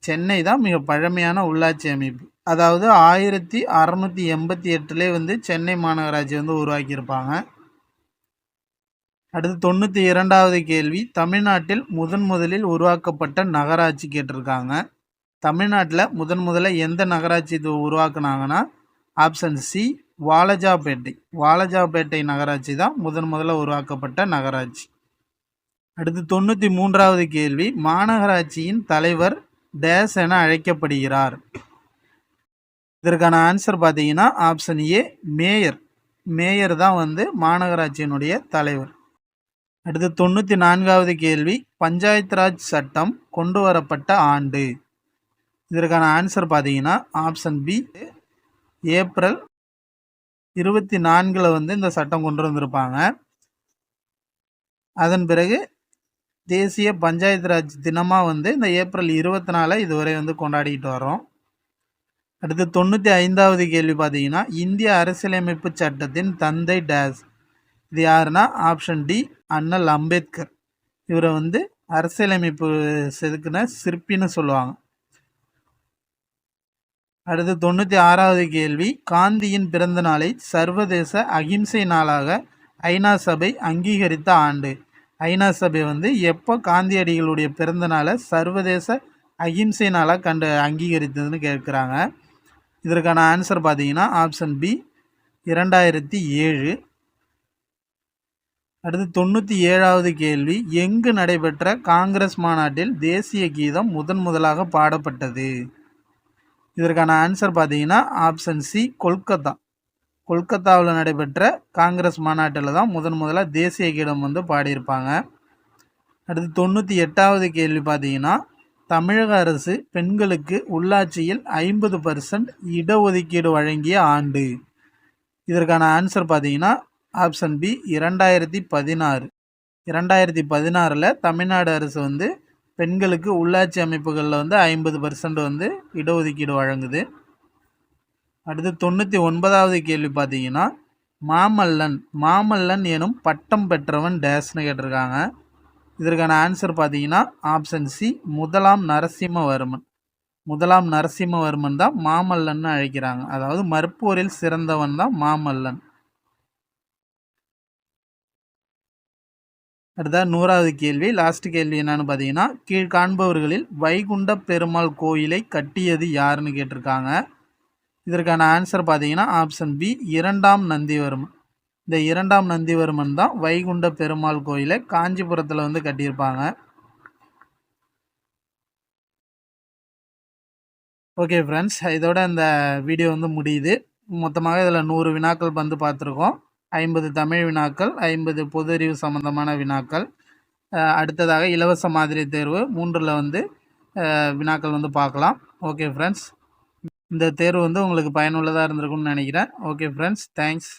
சென்னை தான் மிக பழமையான உள்ளாட்சி அமைப்பு. அதாவது 1688 வந்து சென்னை மாநகராட்சி வந்து உருவாக்கியிருப்பாங்க. அடுத்து 92வது கேள்வி, தமிழ்நாட்டில் முதலில் உருவாக்கப்பட்ட நகராட்சி கேட்டிருக்காங்க. தமிழ்நாட்டில் முதல்ல எந்த நகராட்சி இது உருவாக்குனாங்கன்னா ஆப்ஷன் சி வாலஜாபேட்டை. வாலஜாபேட்டை நகராட்சி தான் முதல்ல உருவாக்கப்பட்ட நகராட்சி. அடுத்து 93வது கேள்வி, மாநகராட்சியின் தலைவர் டேஸ் என அழைக்கப்படுகிறார். இதற்கான ஆன்சர் பார்த்தீங்கன்னா ஆப்ஷன் ஏ மேயர். மேயர் தான் வந்து மாநகராட்சியினுடைய தலைவர். அடுத்து 94வது கேள்வி, பஞ்சாயத்து ராஜ் சட்டம் கொண்டு வரப்பட்ட ஆண்டு. இதற்கான ஆன்சர் பார்த்தீங்கன்னா ஆப்ஷன் பி ஏப்ரல் 24 வந்து இந்த சட்டம் கொண்டு வந்திருப்பாங்க. அதன் பிறகு தேசிய பஞ்சாயத்து ராஜ் தினமாக வந்து இந்த ஏப்ரல் 24 இதுவரை வந்து கொண்டாடிக்கிட்டு வரோம். அடுத்து 95வது கேள்வி பார்த்தீங்கன்னா இந்திய அரசியலமைப்பு சட்டத்தின் தந்தை டேஸ். இது யாருன்னா ஆப்ஷன் டி அண்ணல் அம்பேத்கர். இவரை வந்து அரசியலமைப்பு செதுக்கின சிற்பின்னு சொல்லுவாங்க. அடுத்து 96வது கேள்வி, காந்தியின் பிறந்த நாளை சர்வதேச அகிம்சை நாளாக ஐநா சபை அங்கீகரித்த ஆண்டு. ஐநா சபை வந்து எப்போ காந்தியடிகளுடைய பிறந்த நாளை சர்வதேச அகிம்சை நாளாக அங்கீகரித்ததுன்னு கேட்குறாங்க. இதற்கான ஆன்சர் பார்த்தீங்கன்னா ஆப்ஷன் பி 2007. அடுத்து 97வது கேள்வி, எங்கு நடைபெற்ற காங்கிரஸ் மாநாட்டில் தேசிய கீதம் முதலாக பாடப்பட்டது. இதற்கான ஆன்சர் பார்த்தீங்கன்னா ஆப்ஷன் சி கொல்கத்தா. கொல்கத்தாவில் நடைபெற்ற காங்கிரஸ் மாநாட்டில் தான் முதலாக தேசிய கீதம் வந்து பாடியிருப்பாங்க. அடுத்து 98வது கேள்வி பார்த்தீங்கன்னா தமிழக அரசு பெண்களுக்கு உள்ளாட்சியில் 50% இடஒதுக்கீடு வழங்கிய ஆண்டு. இதற்கான ஆன்சர் பார்த்தீங்கன்னா ஆப்ஷன் பி 2016. 2016 தமிழ்நாடு அரசு வந்து பெண்களுக்கு உள்ளாட்சி அமைப்புகளில் வந்து 50% வந்து இடஒதுக்கீடு வழங்குது. அடுத்து 99வது கேள்வி பார்த்தீங்கன்னா மாமல்லன் எனும் பட்டம் பெற்றவன் டேஸ்னு கேட்டிருக்காங்க. இதற்கான ஆன்சர் பார்த்தீங்கன்னா ஆப்ஷன் சி முதலாம் நரசிம்மவர்மன் தான் மாமல்லன் அழைக்கிறாங்க. அதாவது மற்போரில் சிறந்தவன் தான் மாமல்லன். அடுத்த 100வது கேள்வி, லாஸ்ட் கேள்வி என்னன்னு பார்த்தீங்கன்னா கீழ்காண்பவர்களில் வைகுண்ட பெருமாள் கோயிலை கட்டியது யாருன்னு கேட்டிருக்காங்க. இதற்கான ஆன்சர் பார்த்தீங்கன்னா ஆப்ஷன் பி 2ஆம் நந்திவர்மன். இந்த 2ஆம் நந்திவர்மன் தான் வைகுண்ட பெருமாள் கோயிலை காஞ்சிபுரத்தில் வந்து கட்டியிருப்பாங்க. ஓகே ஃப்ரெண்ட்ஸ், இதோட இந்த வீடியோ வந்து முடியுது. மொத்தமாக இதில் 100 வினாக்கள் வந்து பார்த்துருக்கோம். 50 தமிழ் வினாக்கள், 50 பொது அறிவு சம்பந்தமான வினாக்கள். அடுத்ததாக இலவச மாதிரி தேர்வு 3ல் வந்து வினாக்கள் வந்து பார்க்கலாம். ஓகே ஃப்ரெண்ட்ஸ், இந்த தேர்வு வந்து உங்களுக்கு பயனுள்ளதாக இருந்திருக்கும்னு நினைக்கிறேன். Okay friends, thanks.